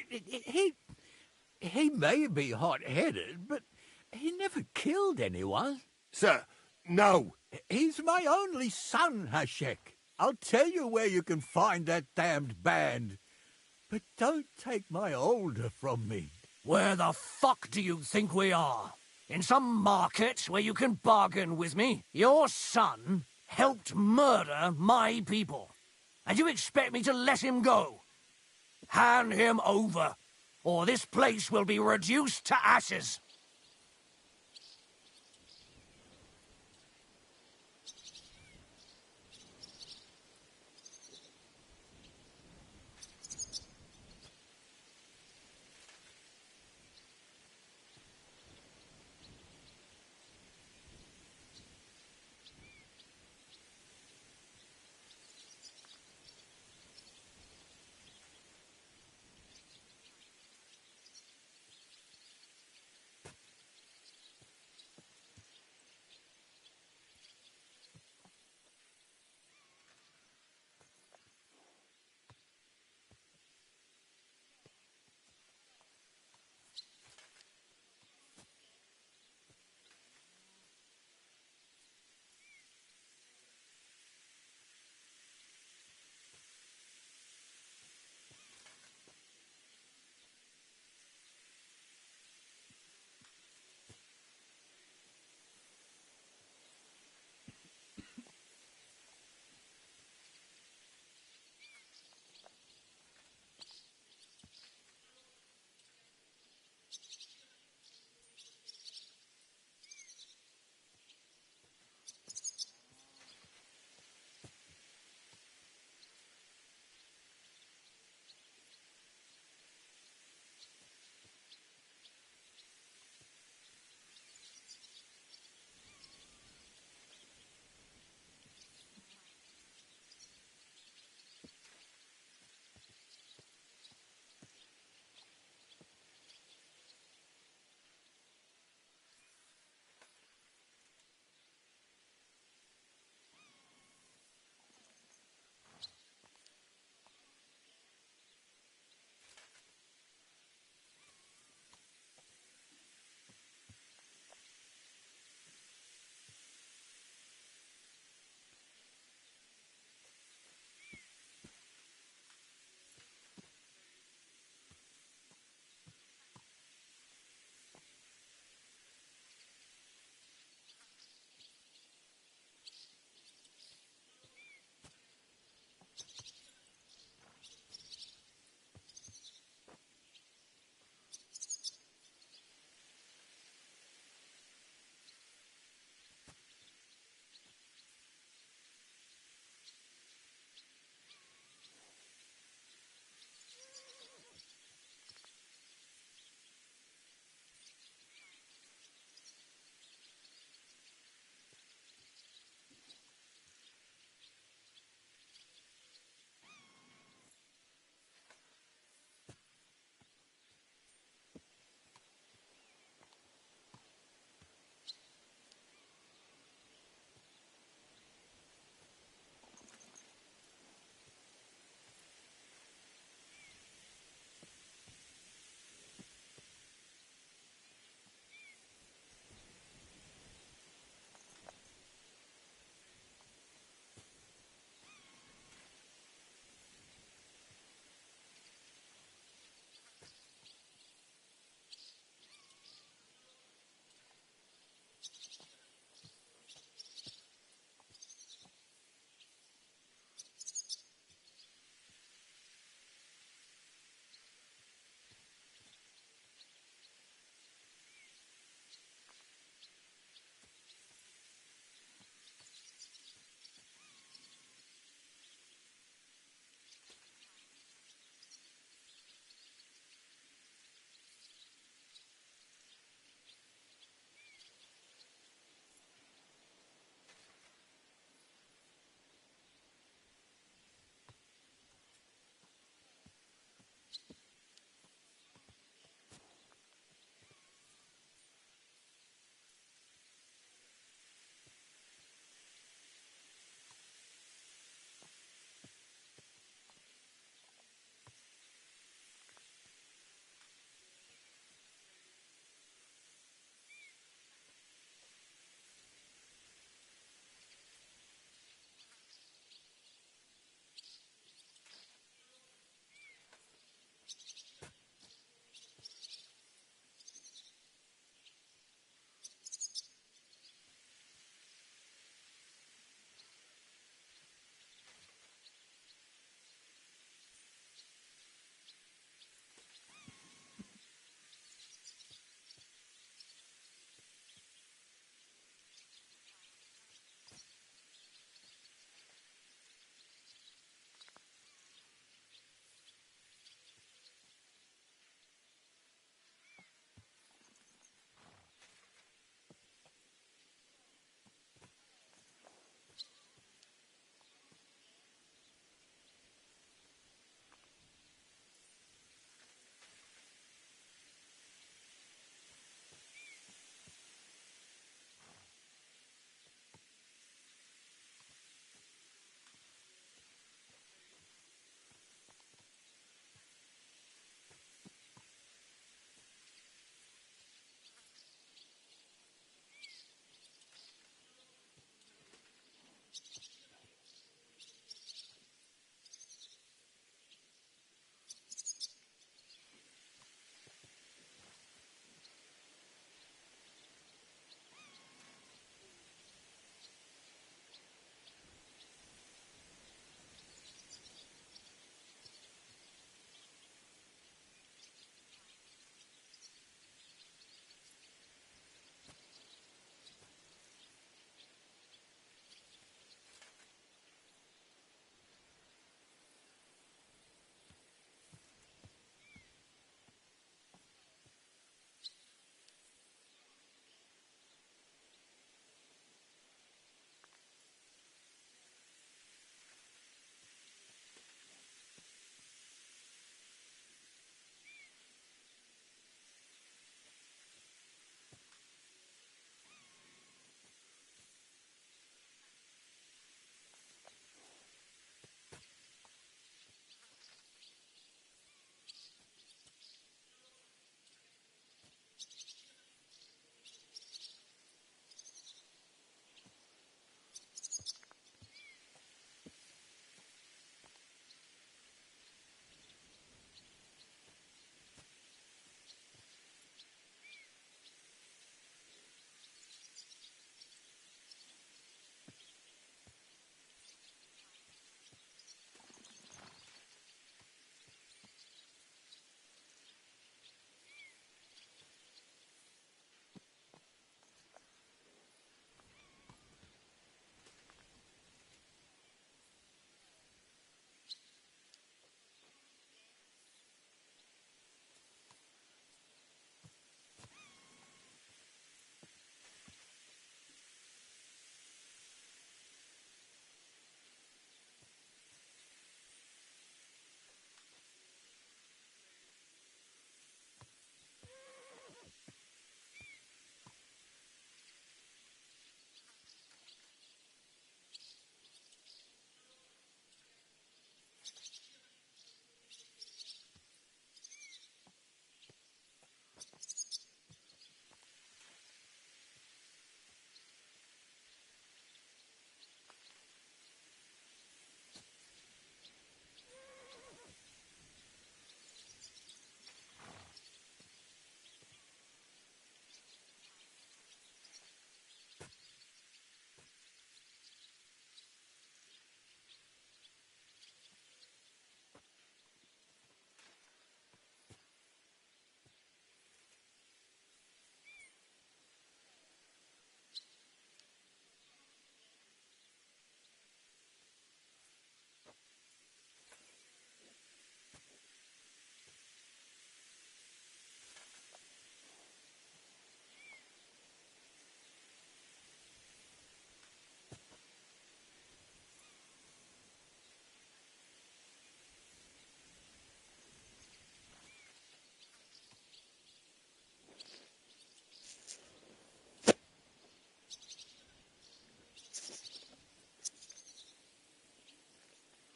he may be hot-headed, but he never killed anyone. Sir, no. He's my only son, Hashek. I'll tell you where you can find that damned band. But don't take my older from me. Where the fuck do you think we are? In some market where you can bargain with me? Your son helped murder my people. And you expect me to let him go? Hand him over, or this place will be reduced to ashes.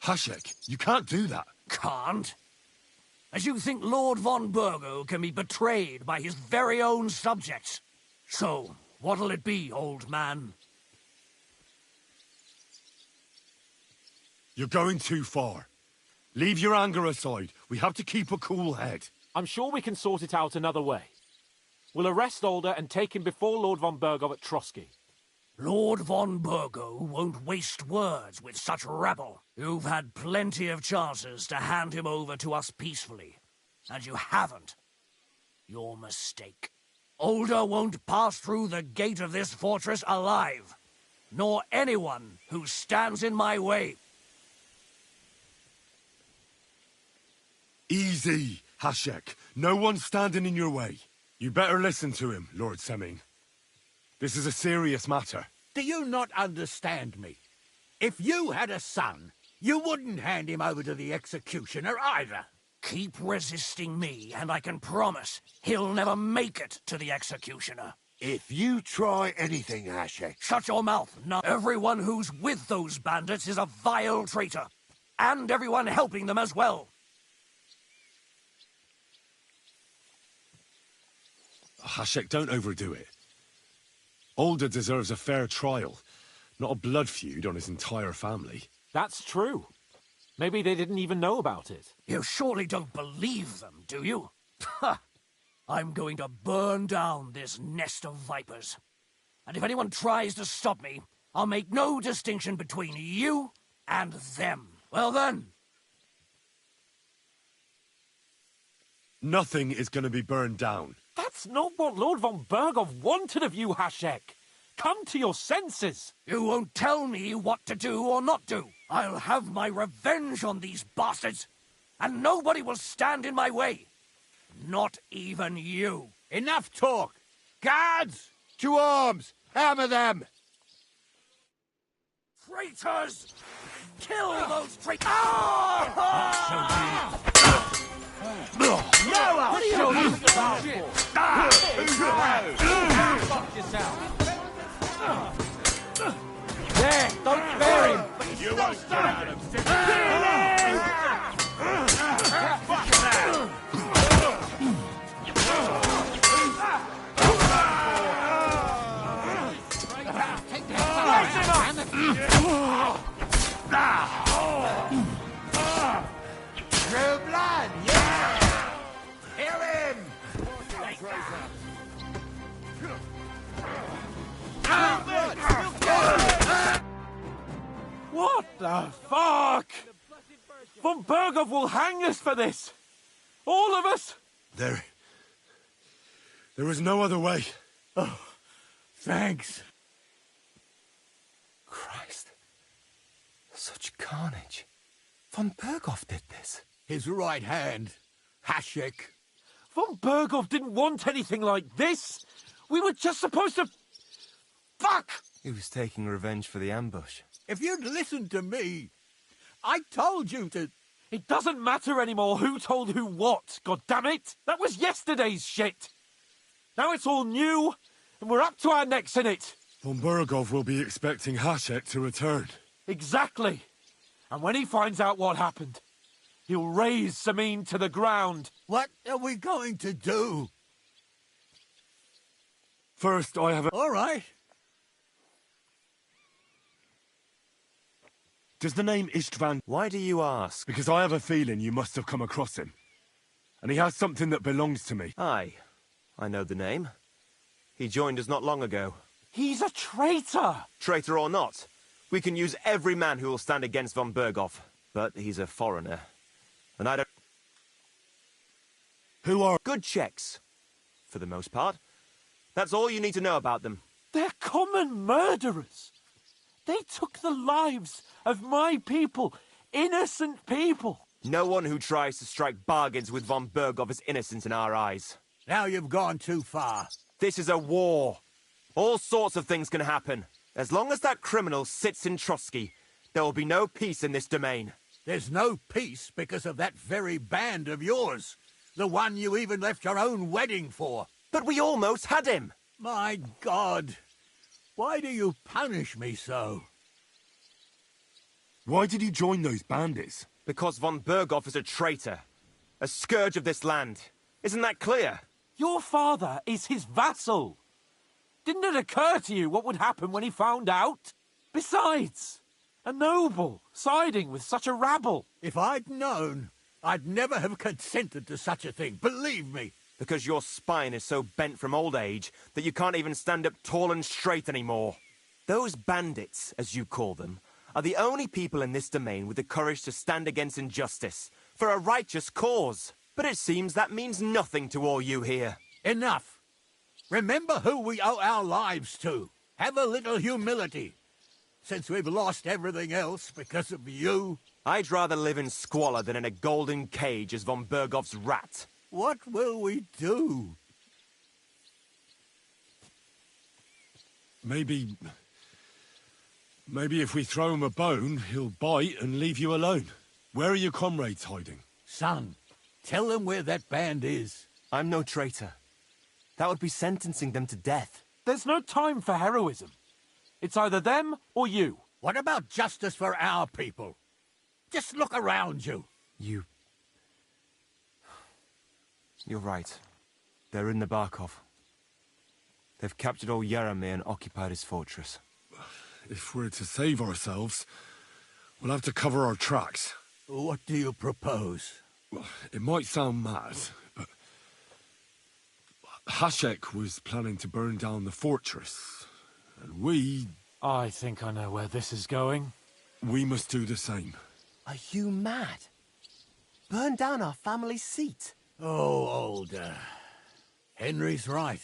Hashek, you can't do that. Can't? As you think Lord von Burgo can be betrayed by his very own subjects. So, what'll it be, old man? You're going too far. Leave your anger aside. We have to keep a cool head. I'm sure we can sort it out another way. We'll arrest Alder and take him before Lord von Burgo at Trotsky. Lord von Burgo won't waste words with such rabble. You've had plenty of chances to hand him over to us peacefully, and you haven't. Your mistake. Alder won't pass through the gate of this fortress alive, nor anyone who stands in my way. Easy, Hashek. No one's standing in your way. You better listen to him, Lord Semming. This is a serious matter. Do you not understand me? If you had a son, you wouldn't hand him over to the executioner either. Keep resisting me, and I can promise he'll never make it to the executioner. If you try anything, Hashek... Shut your mouth, now. Everyone who's with those bandits is a vile traitor. And everyone helping them as well. Hashek, don't overdo it. Alder deserves a fair trial. Not a blood feud on his entire family. That's true. Maybe they didn't even know about it. You surely don't believe them, do you? Ha! I'm going to burn down this nest of vipers. And if anyone tries to stop me, I'll make no distinction between you and them. Well then. Nothing is going to be burned down. That's not what Lord von Berghoff wanted of you, Hashek. Come to your senses. You won't tell me what to do or not do. I'll have my revenge on these bastards, and nobody will stand in my way. Not even you. Enough talk! Guards! To arms! Hammer them! Traitors! Kill those traitors! What are you talking about for? Fuck yourself. There, don't spare him. You won't stand him. True blood, yeah! Hear him! What the fuck? Von Berghoff will hang us for this. All of us. There is no other way. Oh, thanks. Christ. Such carnage. Von Berghoff did this. His right hand, Hashek. Von Berghoff didn't want anything like this. We were just supposed to... Fuck! He was taking revenge for the ambush. If you'd listened to me, I told you to... It doesn't matter anymore who told who what, goddammit! That was yesterday's shit! Now it's all new, and we're up to our necks in it! Von Berghoff will be expecting Hashek to return. Exactly! And when he finds out what happened, he'll raze Samin to the ground. What are we going to do? First, I have a... All right. Does the name Istvan... Why do you ask? Because I have a feeling you must have come across him. And he has something that belongs to me. Aye. I know the name. He joined us not long ago. He's a traitor! Traitor or not, we can use every man who will stand against von Berghoff. But he's a foreigner. And I don't... Who are... Good Czechs. For the most part. That's all you need to know about them. They're common murderers. They took the lives of my people, innocent people. No one who tries to strike bargains with von Berghoff is innocent in our eyes. Now you've gone too far. This is a war. All sorts of things can happen. As long as that criminal sits in Trotsky, there will be no peace in this domain. There's no peace because of that very band of yours. The one you even left your own wedding for. But we almost had him. My God. Why do you punish me so? Why did you join those bandits? Because von Berghoff is a traitor. A scourge of this land. Isn't that clear? Your father is his vassal. Didn't it occur to you what would happen when he found out? Besides, a noble siding with such a rabble. If I'd known, I'd never have consented to such a thing, believe me. Because your spine is so bent from old age that you can't even stand up tall and straight anymore. Those bandits, as you call them, are the only people in this domain with the courage to stand against injustice, for a righteous cause. But it seems that means nothing to all you here. Enough. Remember who we owe our lives to. Have a little humility. Since we've lost everything else because of you. I'd rather live in squalor than in a golden cage as von Berghoff's rat. What will we do? Maybe if we throw him a bone, he'll bite and leave you alone. Where are your comrades hiding? Son, tell them where that band is. I'm no traitor. That would be sentencing them to death. There's no time for heroism. It's either them or you. What about justice for our people? Just look around you. You're right. They're in the Barkov. They've captured old Yaramir and occupied his fortress. If we're to save ourselves, we'll have to cover our tracks. What do you propose? Well, it might sound mad, but Hashek was planning to burn down the fortress, and we... I think I know where this is going. We must do the same. Are you mad? Burn down our family seat? Oh, Older. Henry's right.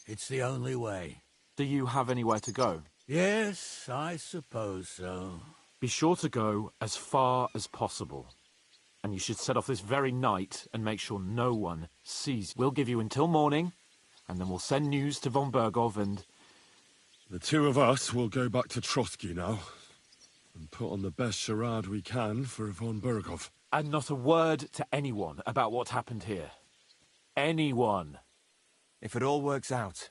It's the only way. Do you have anywhere to go? Yes, I suppose so. Be sure to go as far as possible. And you should set off this very night and make sure no one sees. We'll give you until morning, and then we'll send news to von Bergov and... The two of us will go back to Trotsky now, and put on the best charade we can for von Bergov. And not a word to anyone about what happened here. Anyone. If it all works out,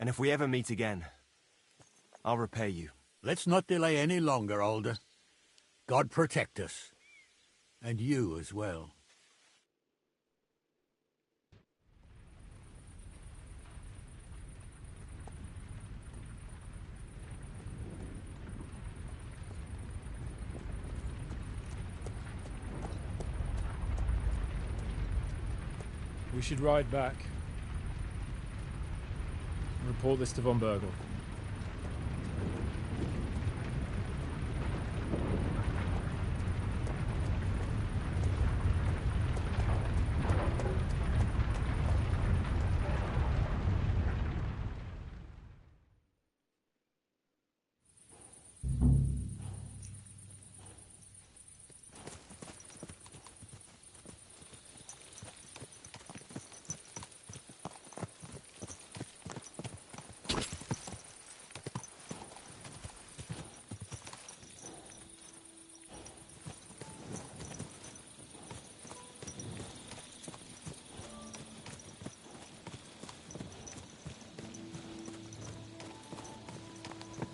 and if we ever meet again, I'll repay you. Let's not delay any longer, Older. God protect us. And you as well. We should ride back. And report this to von Bergel.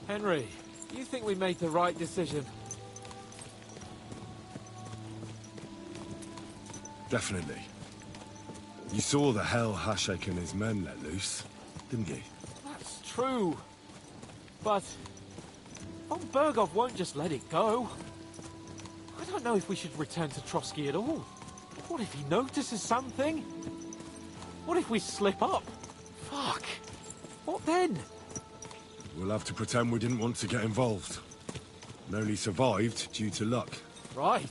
Henry, you think we made the right decision? Definitely. You saw the hell Hashek and his men let loose, didn't you? That's true. But von Bergov won't just let it go. I don't know if we should return to Trotsky at all. What if he notices something? What if we slip up? Fuck. What then? We'll have to pretend we didn't want to get involved. And only survived due to luck. Right.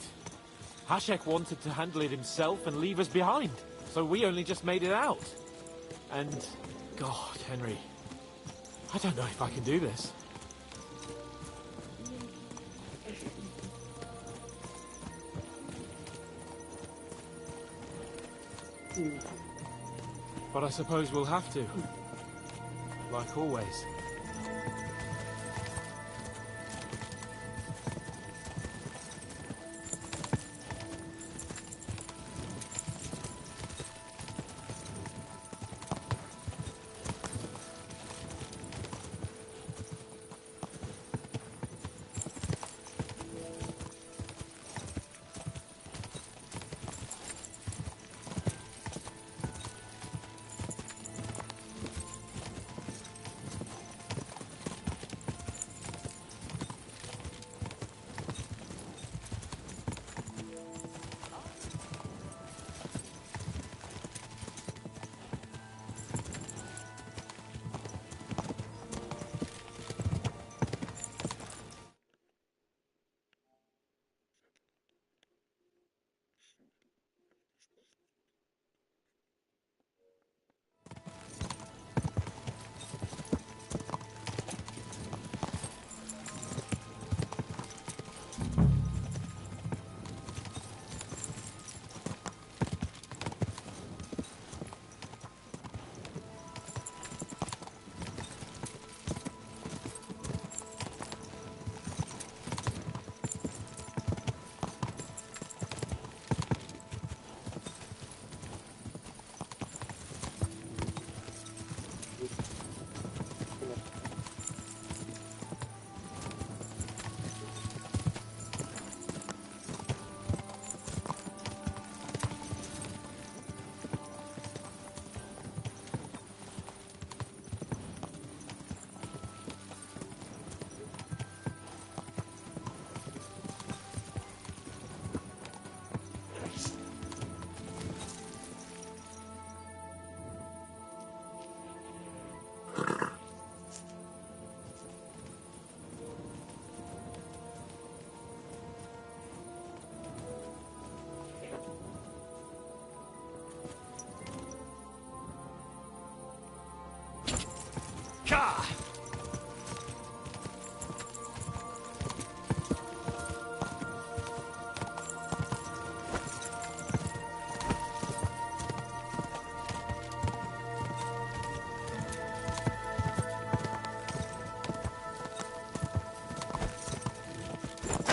Hashek wanted to handle it himself and leave us behind. So we only just made it out. And... God, Henry. I don't know if I can do this. But I suppose we'll have to. Like always.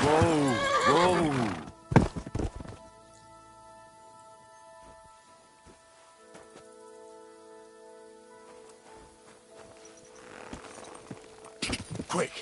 Whoa! Whoa! Quick!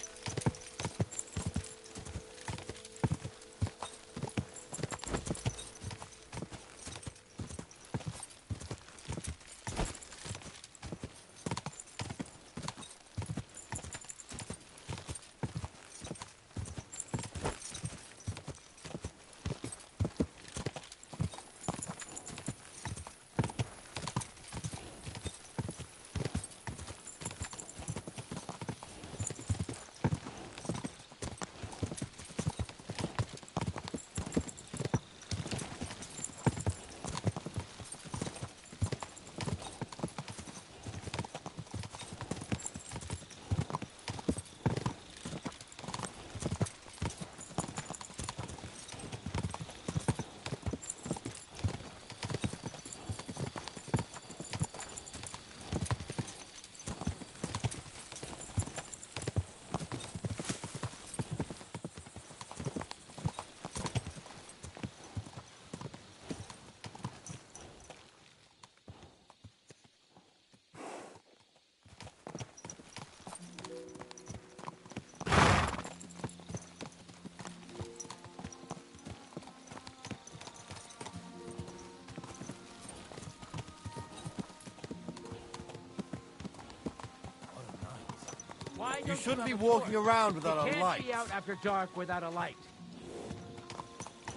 Why You don't shouldn't be have a walking torch? around without You a can't light. be out after dark without a light.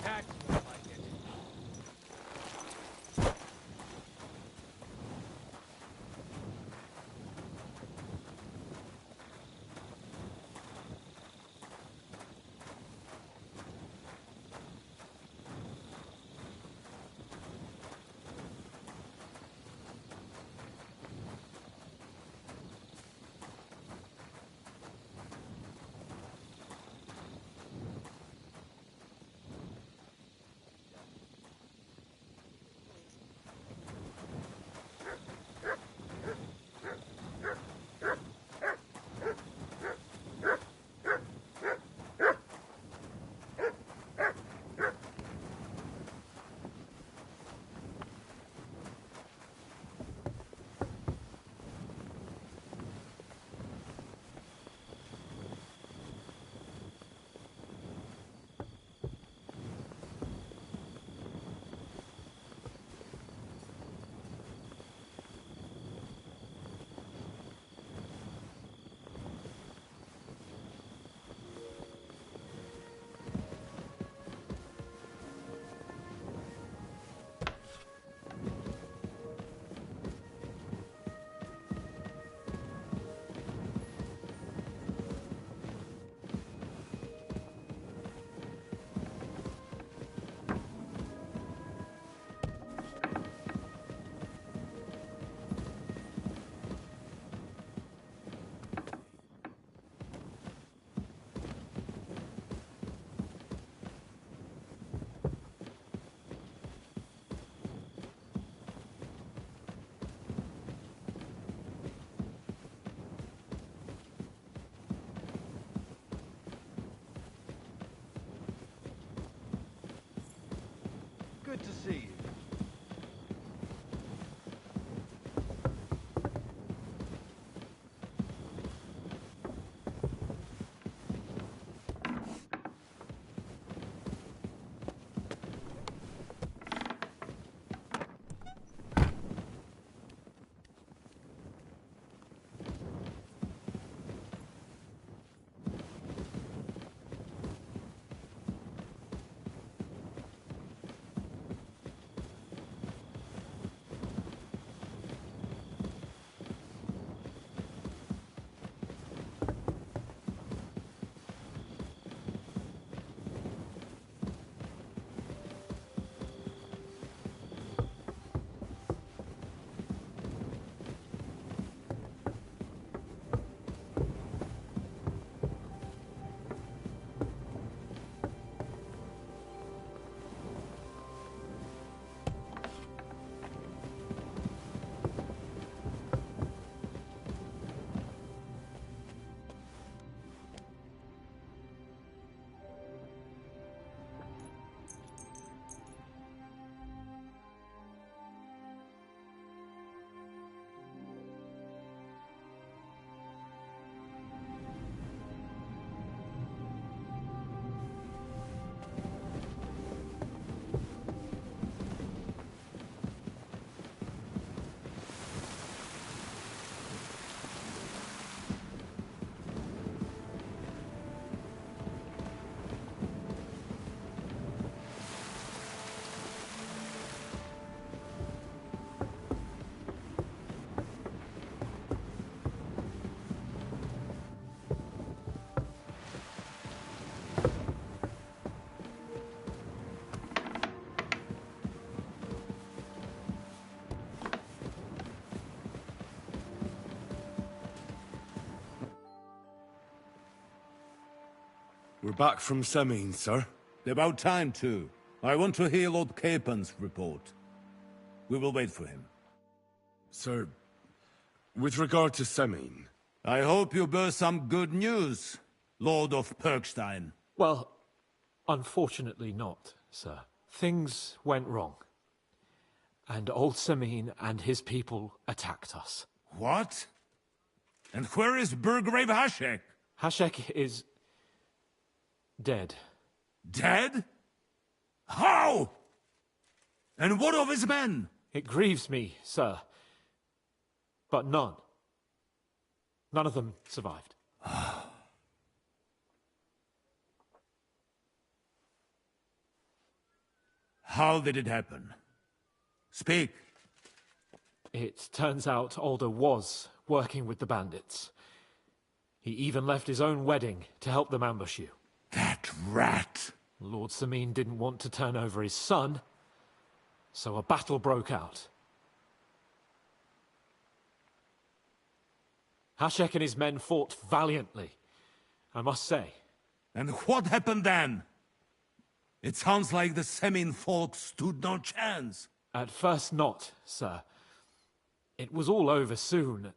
That's more like it. Good to see you. We're back from Semin, sir. About time, too. I want to hear Lord Capen's report. We will wait for him. Sir, with regard to Semin... I hope you bear some good news, Lord of Perkstein. Well, unfortunately not, sir. Things went wrong. And old Semin and his people attacked us. What? And where is Burgrave Hashek? Hashek is... dead. Dead? How? And what of his men? It grieves me, sir. But none. None of them survived. How did it happen? Speak. It turns out Alder was working with the bandits. He even left his own wedding to help them ambush you. That rat! Lord Semin didn't want to turn over his son, so a battle broke out. Hashek and his men fought valiantly, I must say. And what happened then? It sounds like the Semin folk stood no chance. At first not, sir. It was all over soon.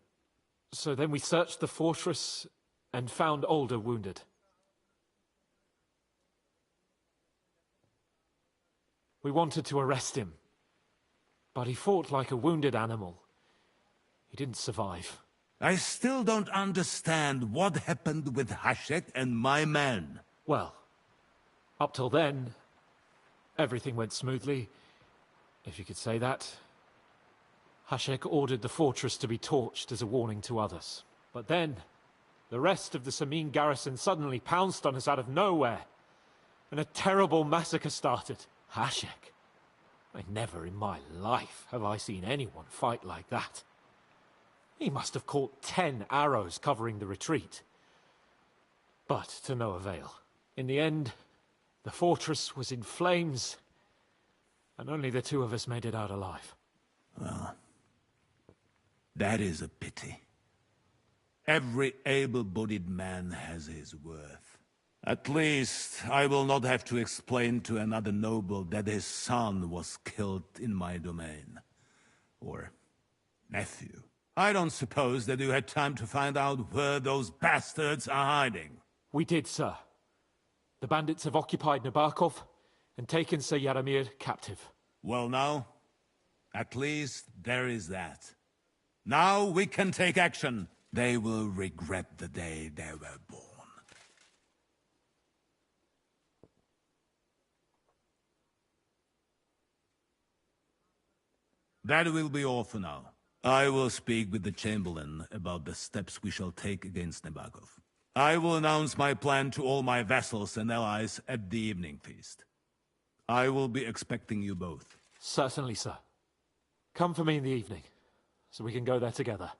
So then we searched the fortress and found Alder wounded. We wanted to arrest him, but he fought like a wounded animal. He didn't survive. I still don't understand what happened with Hashek and my men. Well, up till then, everything went smoothly, if you could say that. Hashek ordered the fortress to be torched as a warning to others. But then, the rest of the Semin garrison suddenly pounced on us out of nowhere, and a terrible massacre started. Hashek? Never in my life have I seen anyone fight like that. He must have caught 10 arrows covering the retreat. But to no avail. In the end, the fortress was in flames, and only the two of us made it out alive. Well, that is a pity. Every able-bodied man has his worth. At least, I will not have to explain to another noble that his son was killed in my domain. Or nephew. I don't suppose that you had time to find out where those bastards are hiding. We did, sir. The bandits have occupied Nabokov and taken Sir Yaramir captive. Well now, at least there is that. Now we can take action. They will regret the day they were born. That will be all for now. I will speak with the Chamberlain about the steps we shall take against Nabokov. I will announce my plan to all my vassals and allies at the evening feast. I will be expecting you both. Certainly, sir. Come for me in the evening, so we can go there together.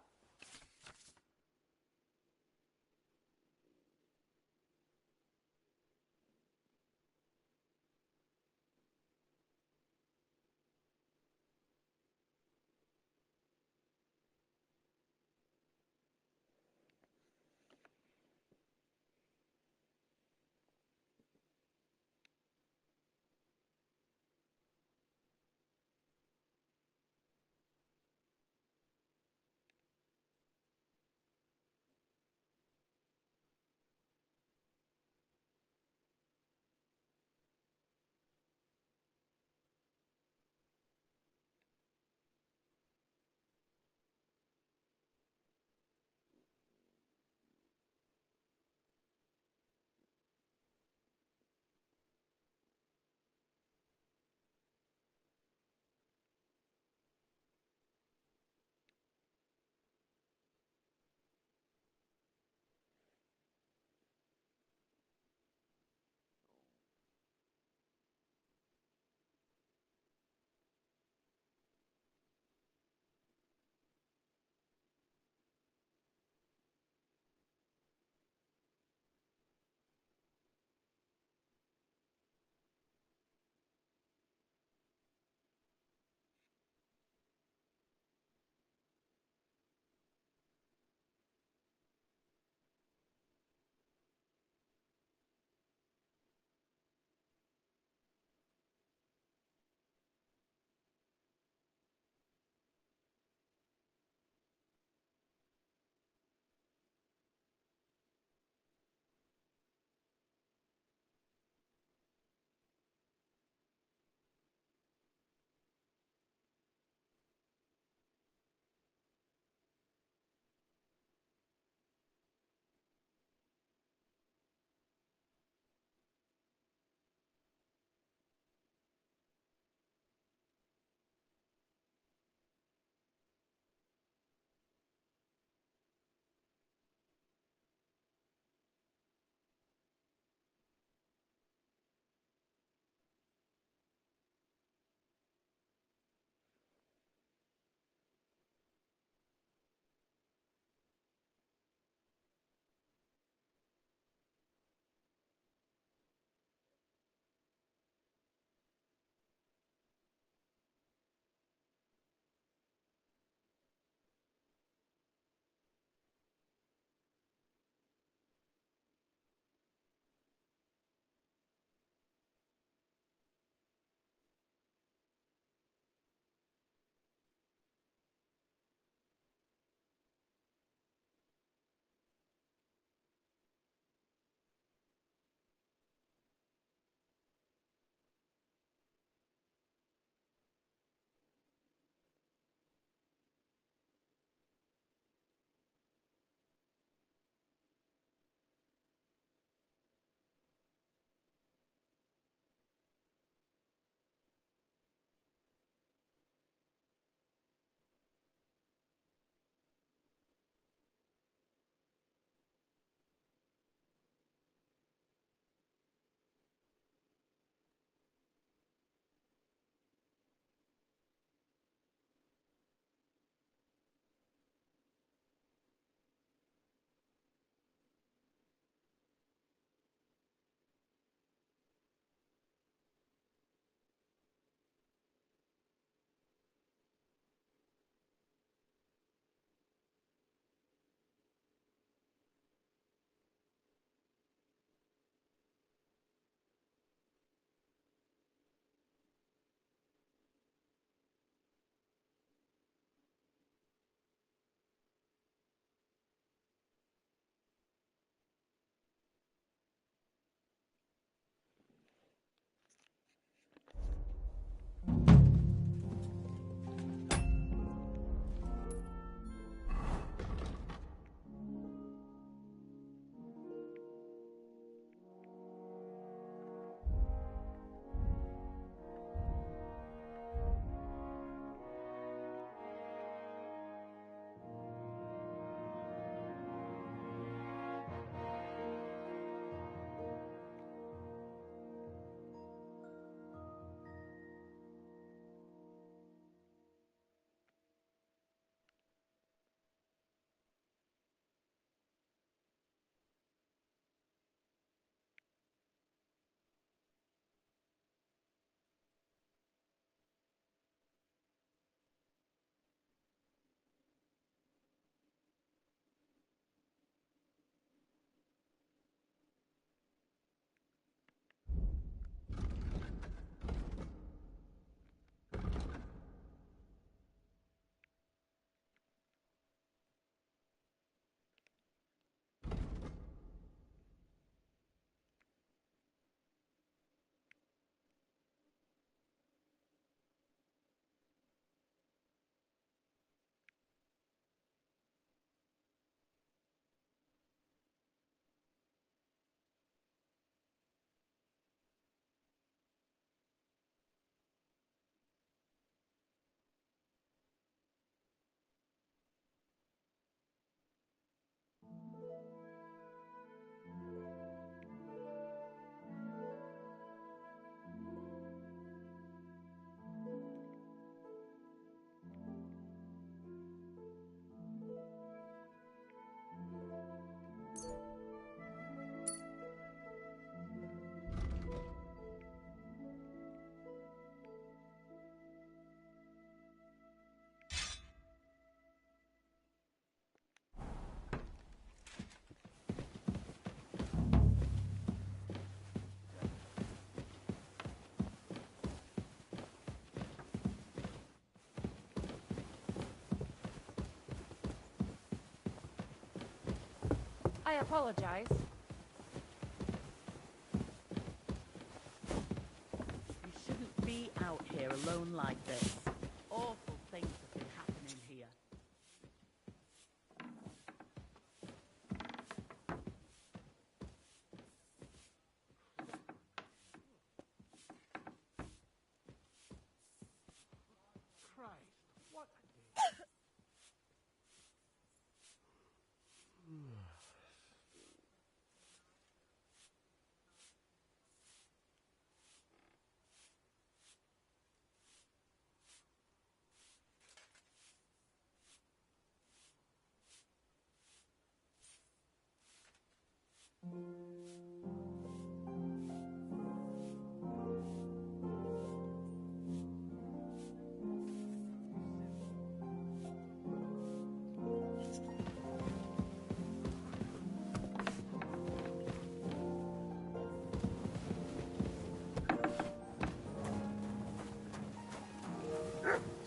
I apologize. You shouldn't be out here alone like this. Awful things have been happening here.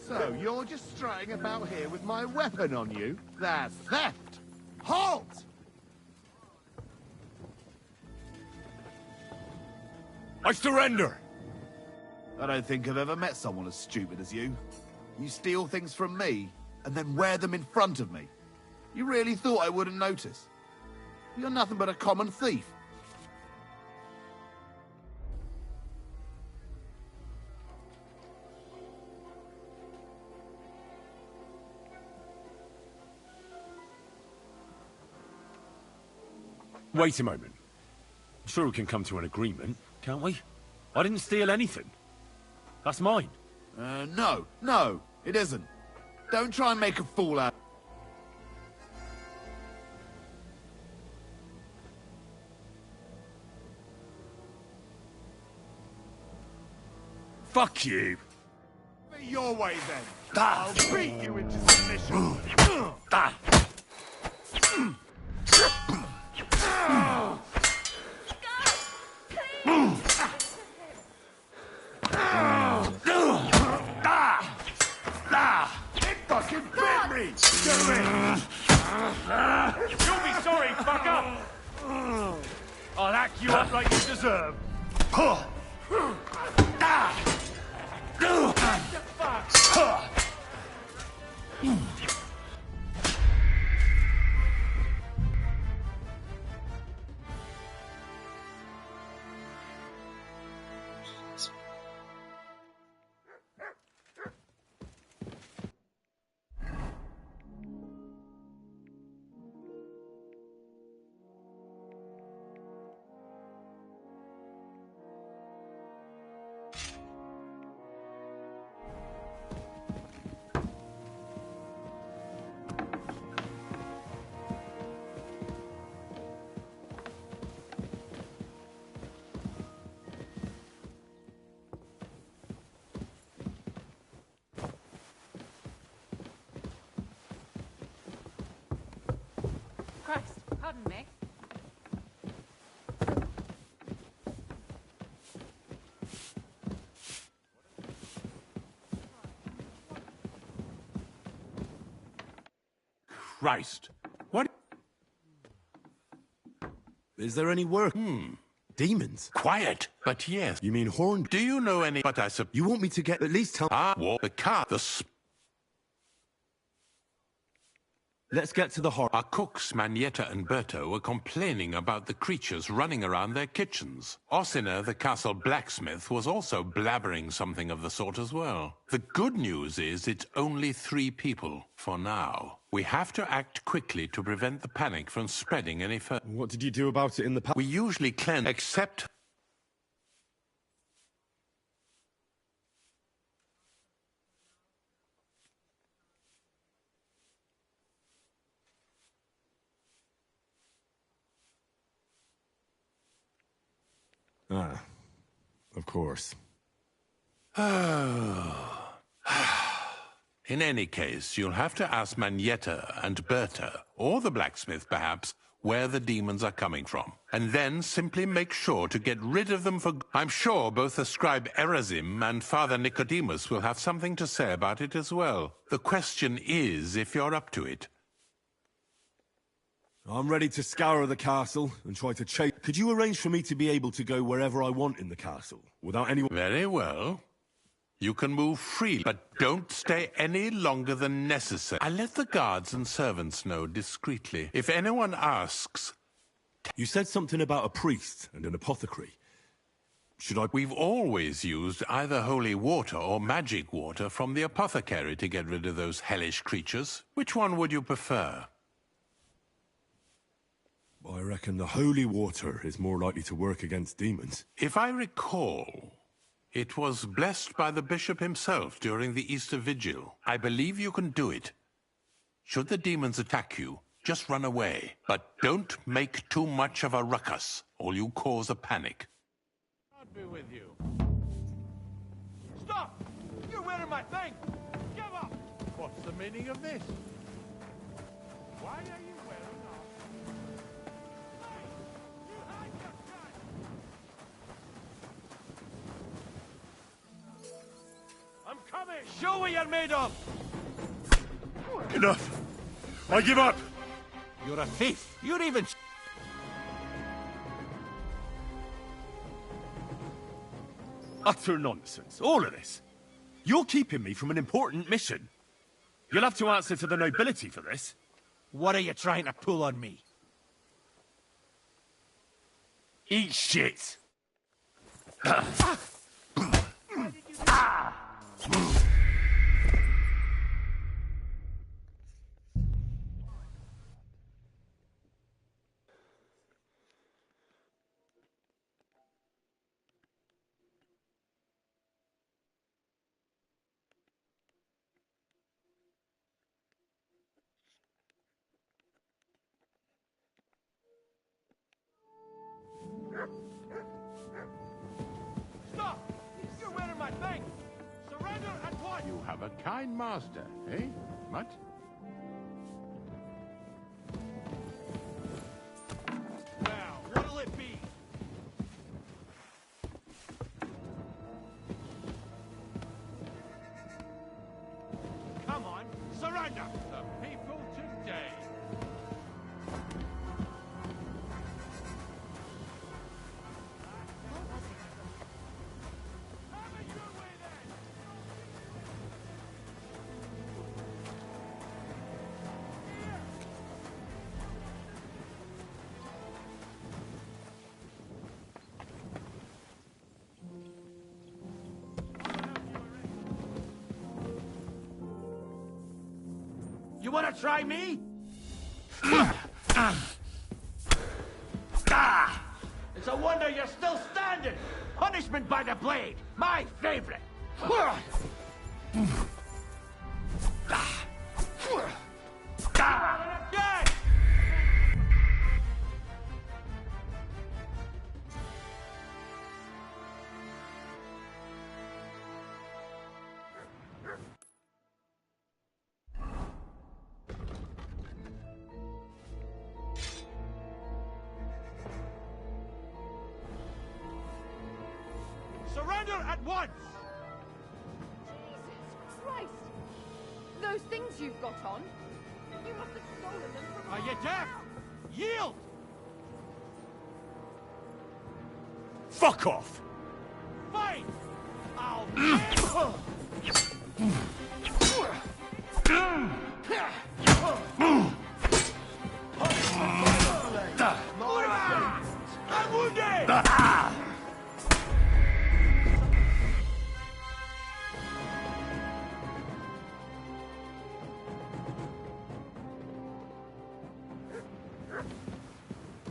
So, you're just strutting about here with my weapon on you? That's theft! Halt! I surrender! I don't think I've ever met someone as stupid as you. You steal things from me, and then wear them in front of me. You really thought I wouldn't notice? You're nothing but a common thief. Wait a moment. I'm sure we can come to an agreement, can't we? I didn't steal anything. That's mine. No, it isn't. Don't try and make a fool out. Fuck you. Be your way then. I'll beat you into submission. It fucking bit me! Do it! You'll be sorry, fucker! I'll hack you up like you deserve. Christ, pardon me. Christ. What? Is there any work? Demons. Quiet, but yes. You mean horned? Do you know any? But I You want me to get at least tell? the car, Let's get to the heart. Our cooks, Manietta and Berto, were complaining about the creatures running around their kitchens. Ossina, the castle blacksmith, was also blabbering something of the sort as well. The good news is it's only 3 people, for now. We have to act quickly to prevent the panic from spreading any further. What did you do about it in the past? We usually cleanse, except... Of course. In any case, you'll have to ask Manietta and Berta, or the blacksmith perhaps, where the demons are coming from. And then simply make sure to get rid of them for... I'm sure both the scribe Erazim and Father Nicodemus will have something to say about it as well. The question is if you're up to it. I'm ready to scour the castle and try to chase... Could you arrange for me to be able to go wherever I want in the castle, without anyone... Very well. You can move freely, but don't stay any longer than necessary. I'll let the guards and servants know discreetly. If anyone asks... You said something about a priest and an apothecary. Should I... We've always used either holy water or magic water from the apothecary to get rid of those hellish creatures. Which one would you prefer? I reckon the holy water is more likely to work against demons. If I recall, it was blessed by the bishop himself during the Easter Vigil. I believe you can do it. Should the demons attack you, just run away. But don't make too much of a ruckus, or you cause a panic. I'll be with you. Stop! You're wearing my thing! Give up! What's the meaning of this? Why are you wearing off? I'm coming! Show what you're made of! Enough! I give up! You're a thief! You're even... Utter nonsense, all of this. You're keeping me from an important mission. You'll have to answer to the nobility for this. What are you trying to pull on me? Eat shit! Stop! You're wearing my thing! Surrender at once! You have a kind master, eh? What? Now, what'll it be? Come on, surrender! The people today! You wanna try me? It's a wonder you're still standing! Punishment by the blade! My favorite! Surrender at once! Jesus Christ! Those things you've got on, you must have stolen them from... Are you deaf? Yield! Fuck off! Fight! I'll... I'm wounded!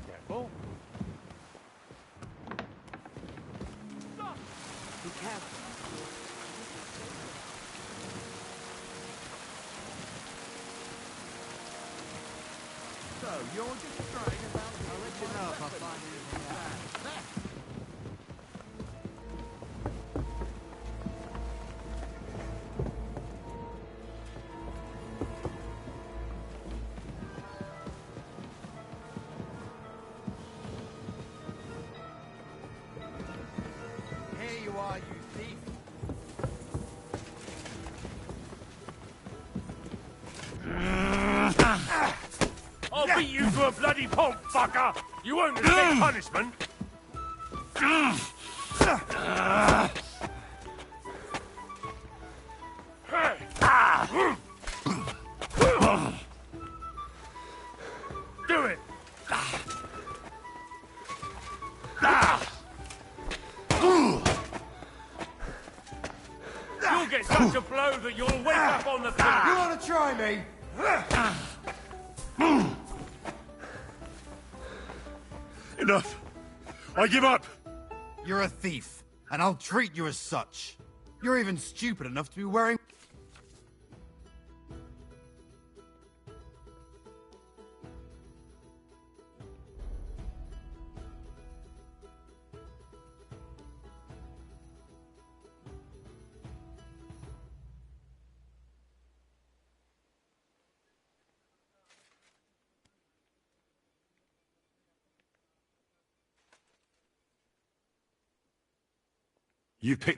Careful. Be careful. So, you're just trying about... I'll let you know if I find anything bad. Here you are, you thief. I'll beat you to a bloody pulp, fucker! You won't escape punishment! Do it! You'll get such a blow that you'll wake up on the pillow! You want to try me? Enough! I give up! You're a thief, and I'll treat you as such. You're even stupid enough to be wearing...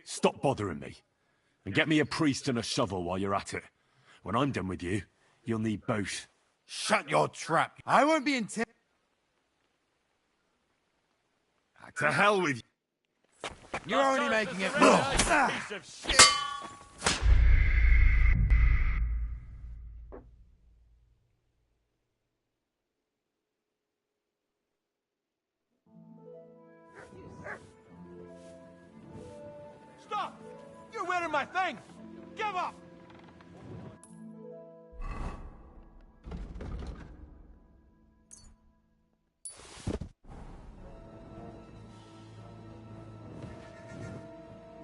Stop bothering me. And get me a priest and a shovel while you're at it. When I'm done with you, you'll need both. Shut your trap. I won't be intimidated. To hell with you. You're only making it worse. Piece of shit! Stop! You're wearing my thing! Give up!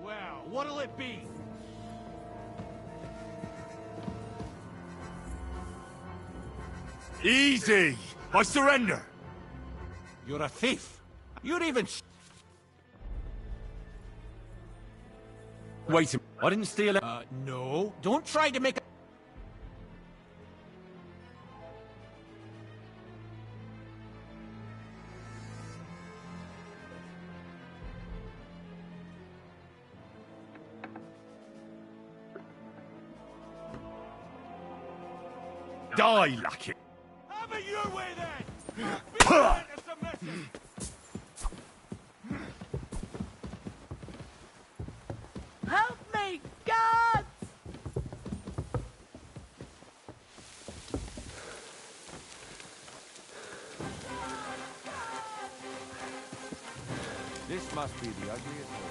Well, what'll it be? Easy! I surrender! You're a thief! You're even... Wait a minute. I didn't steal it. No. Don't try to make... Die, lucky! Have it your way, then! Be glad to submission! Help me, God! This must be the ugliest hole.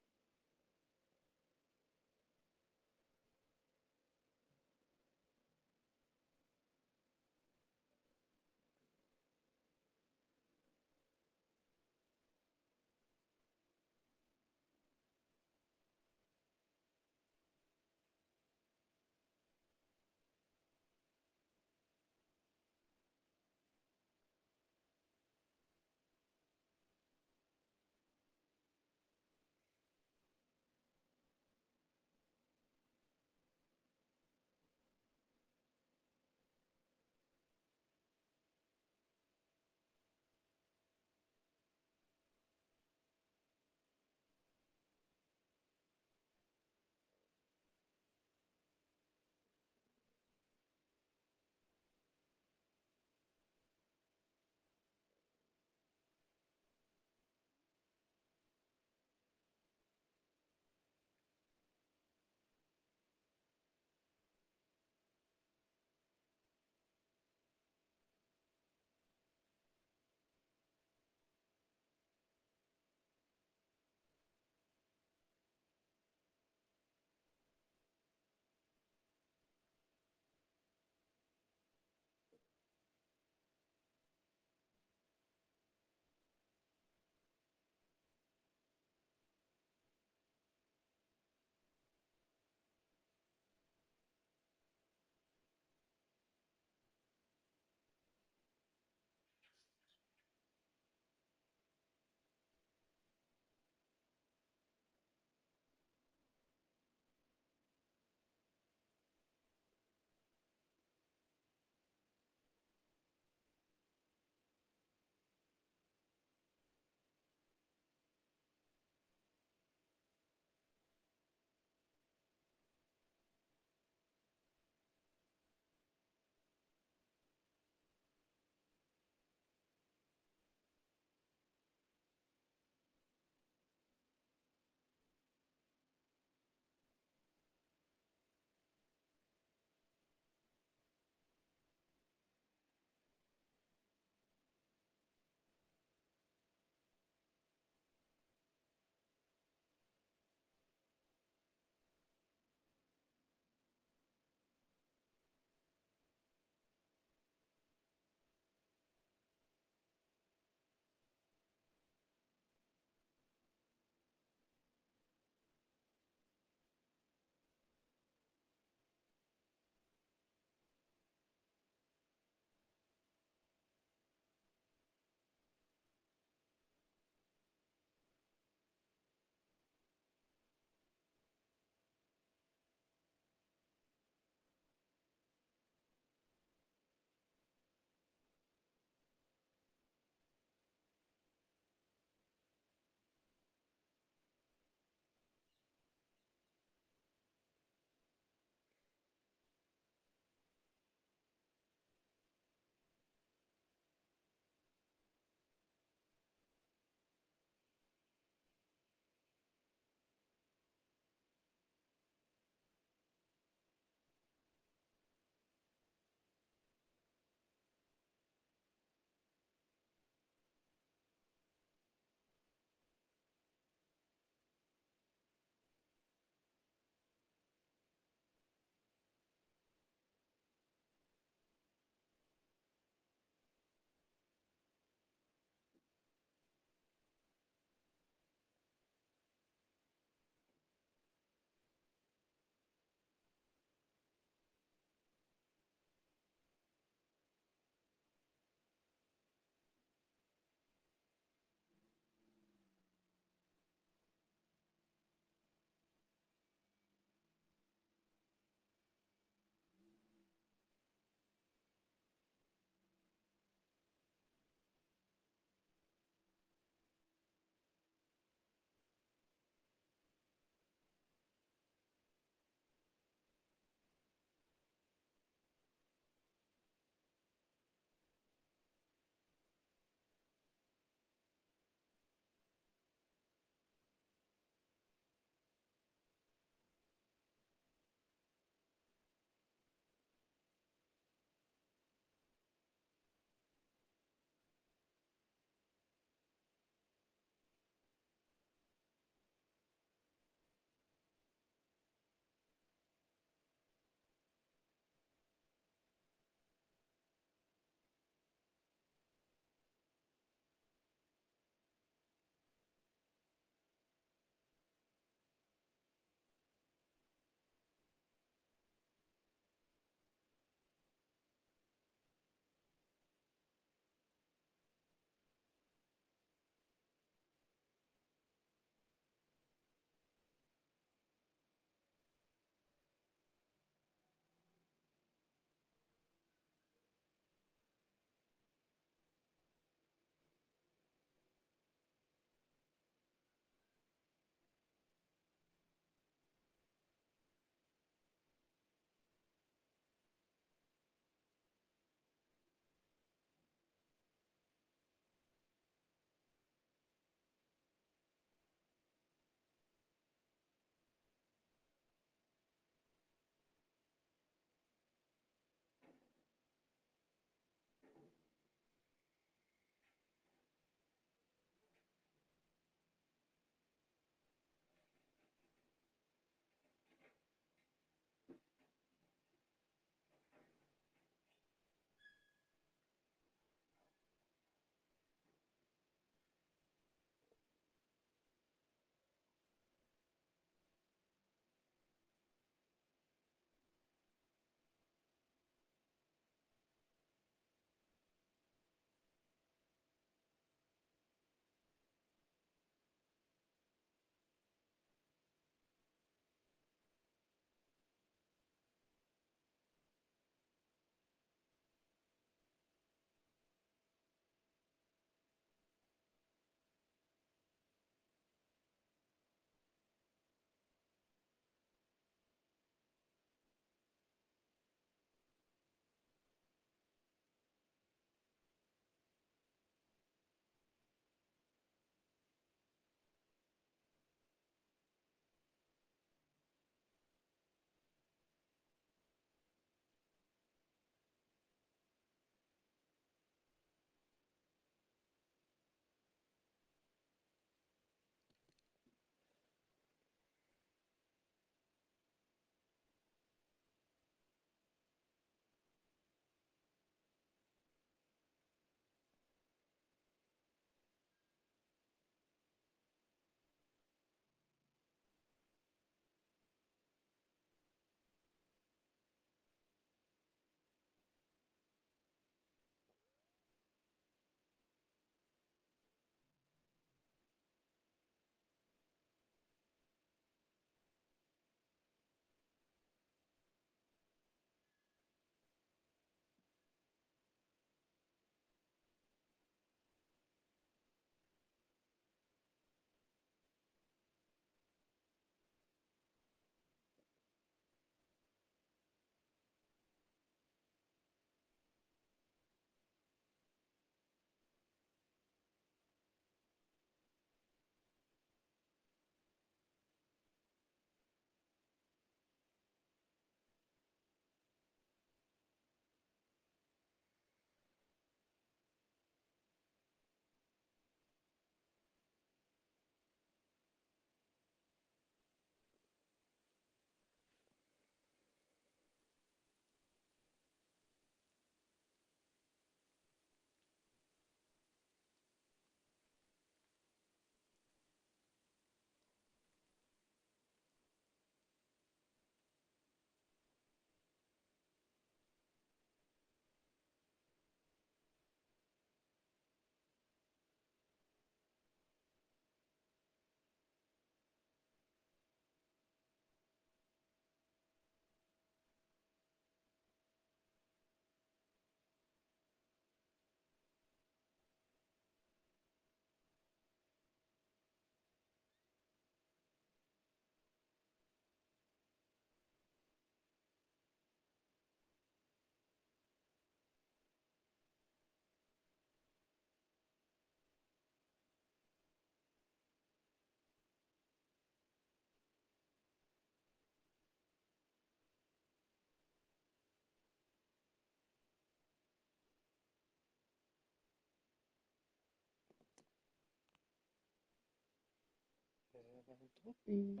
Whoopee.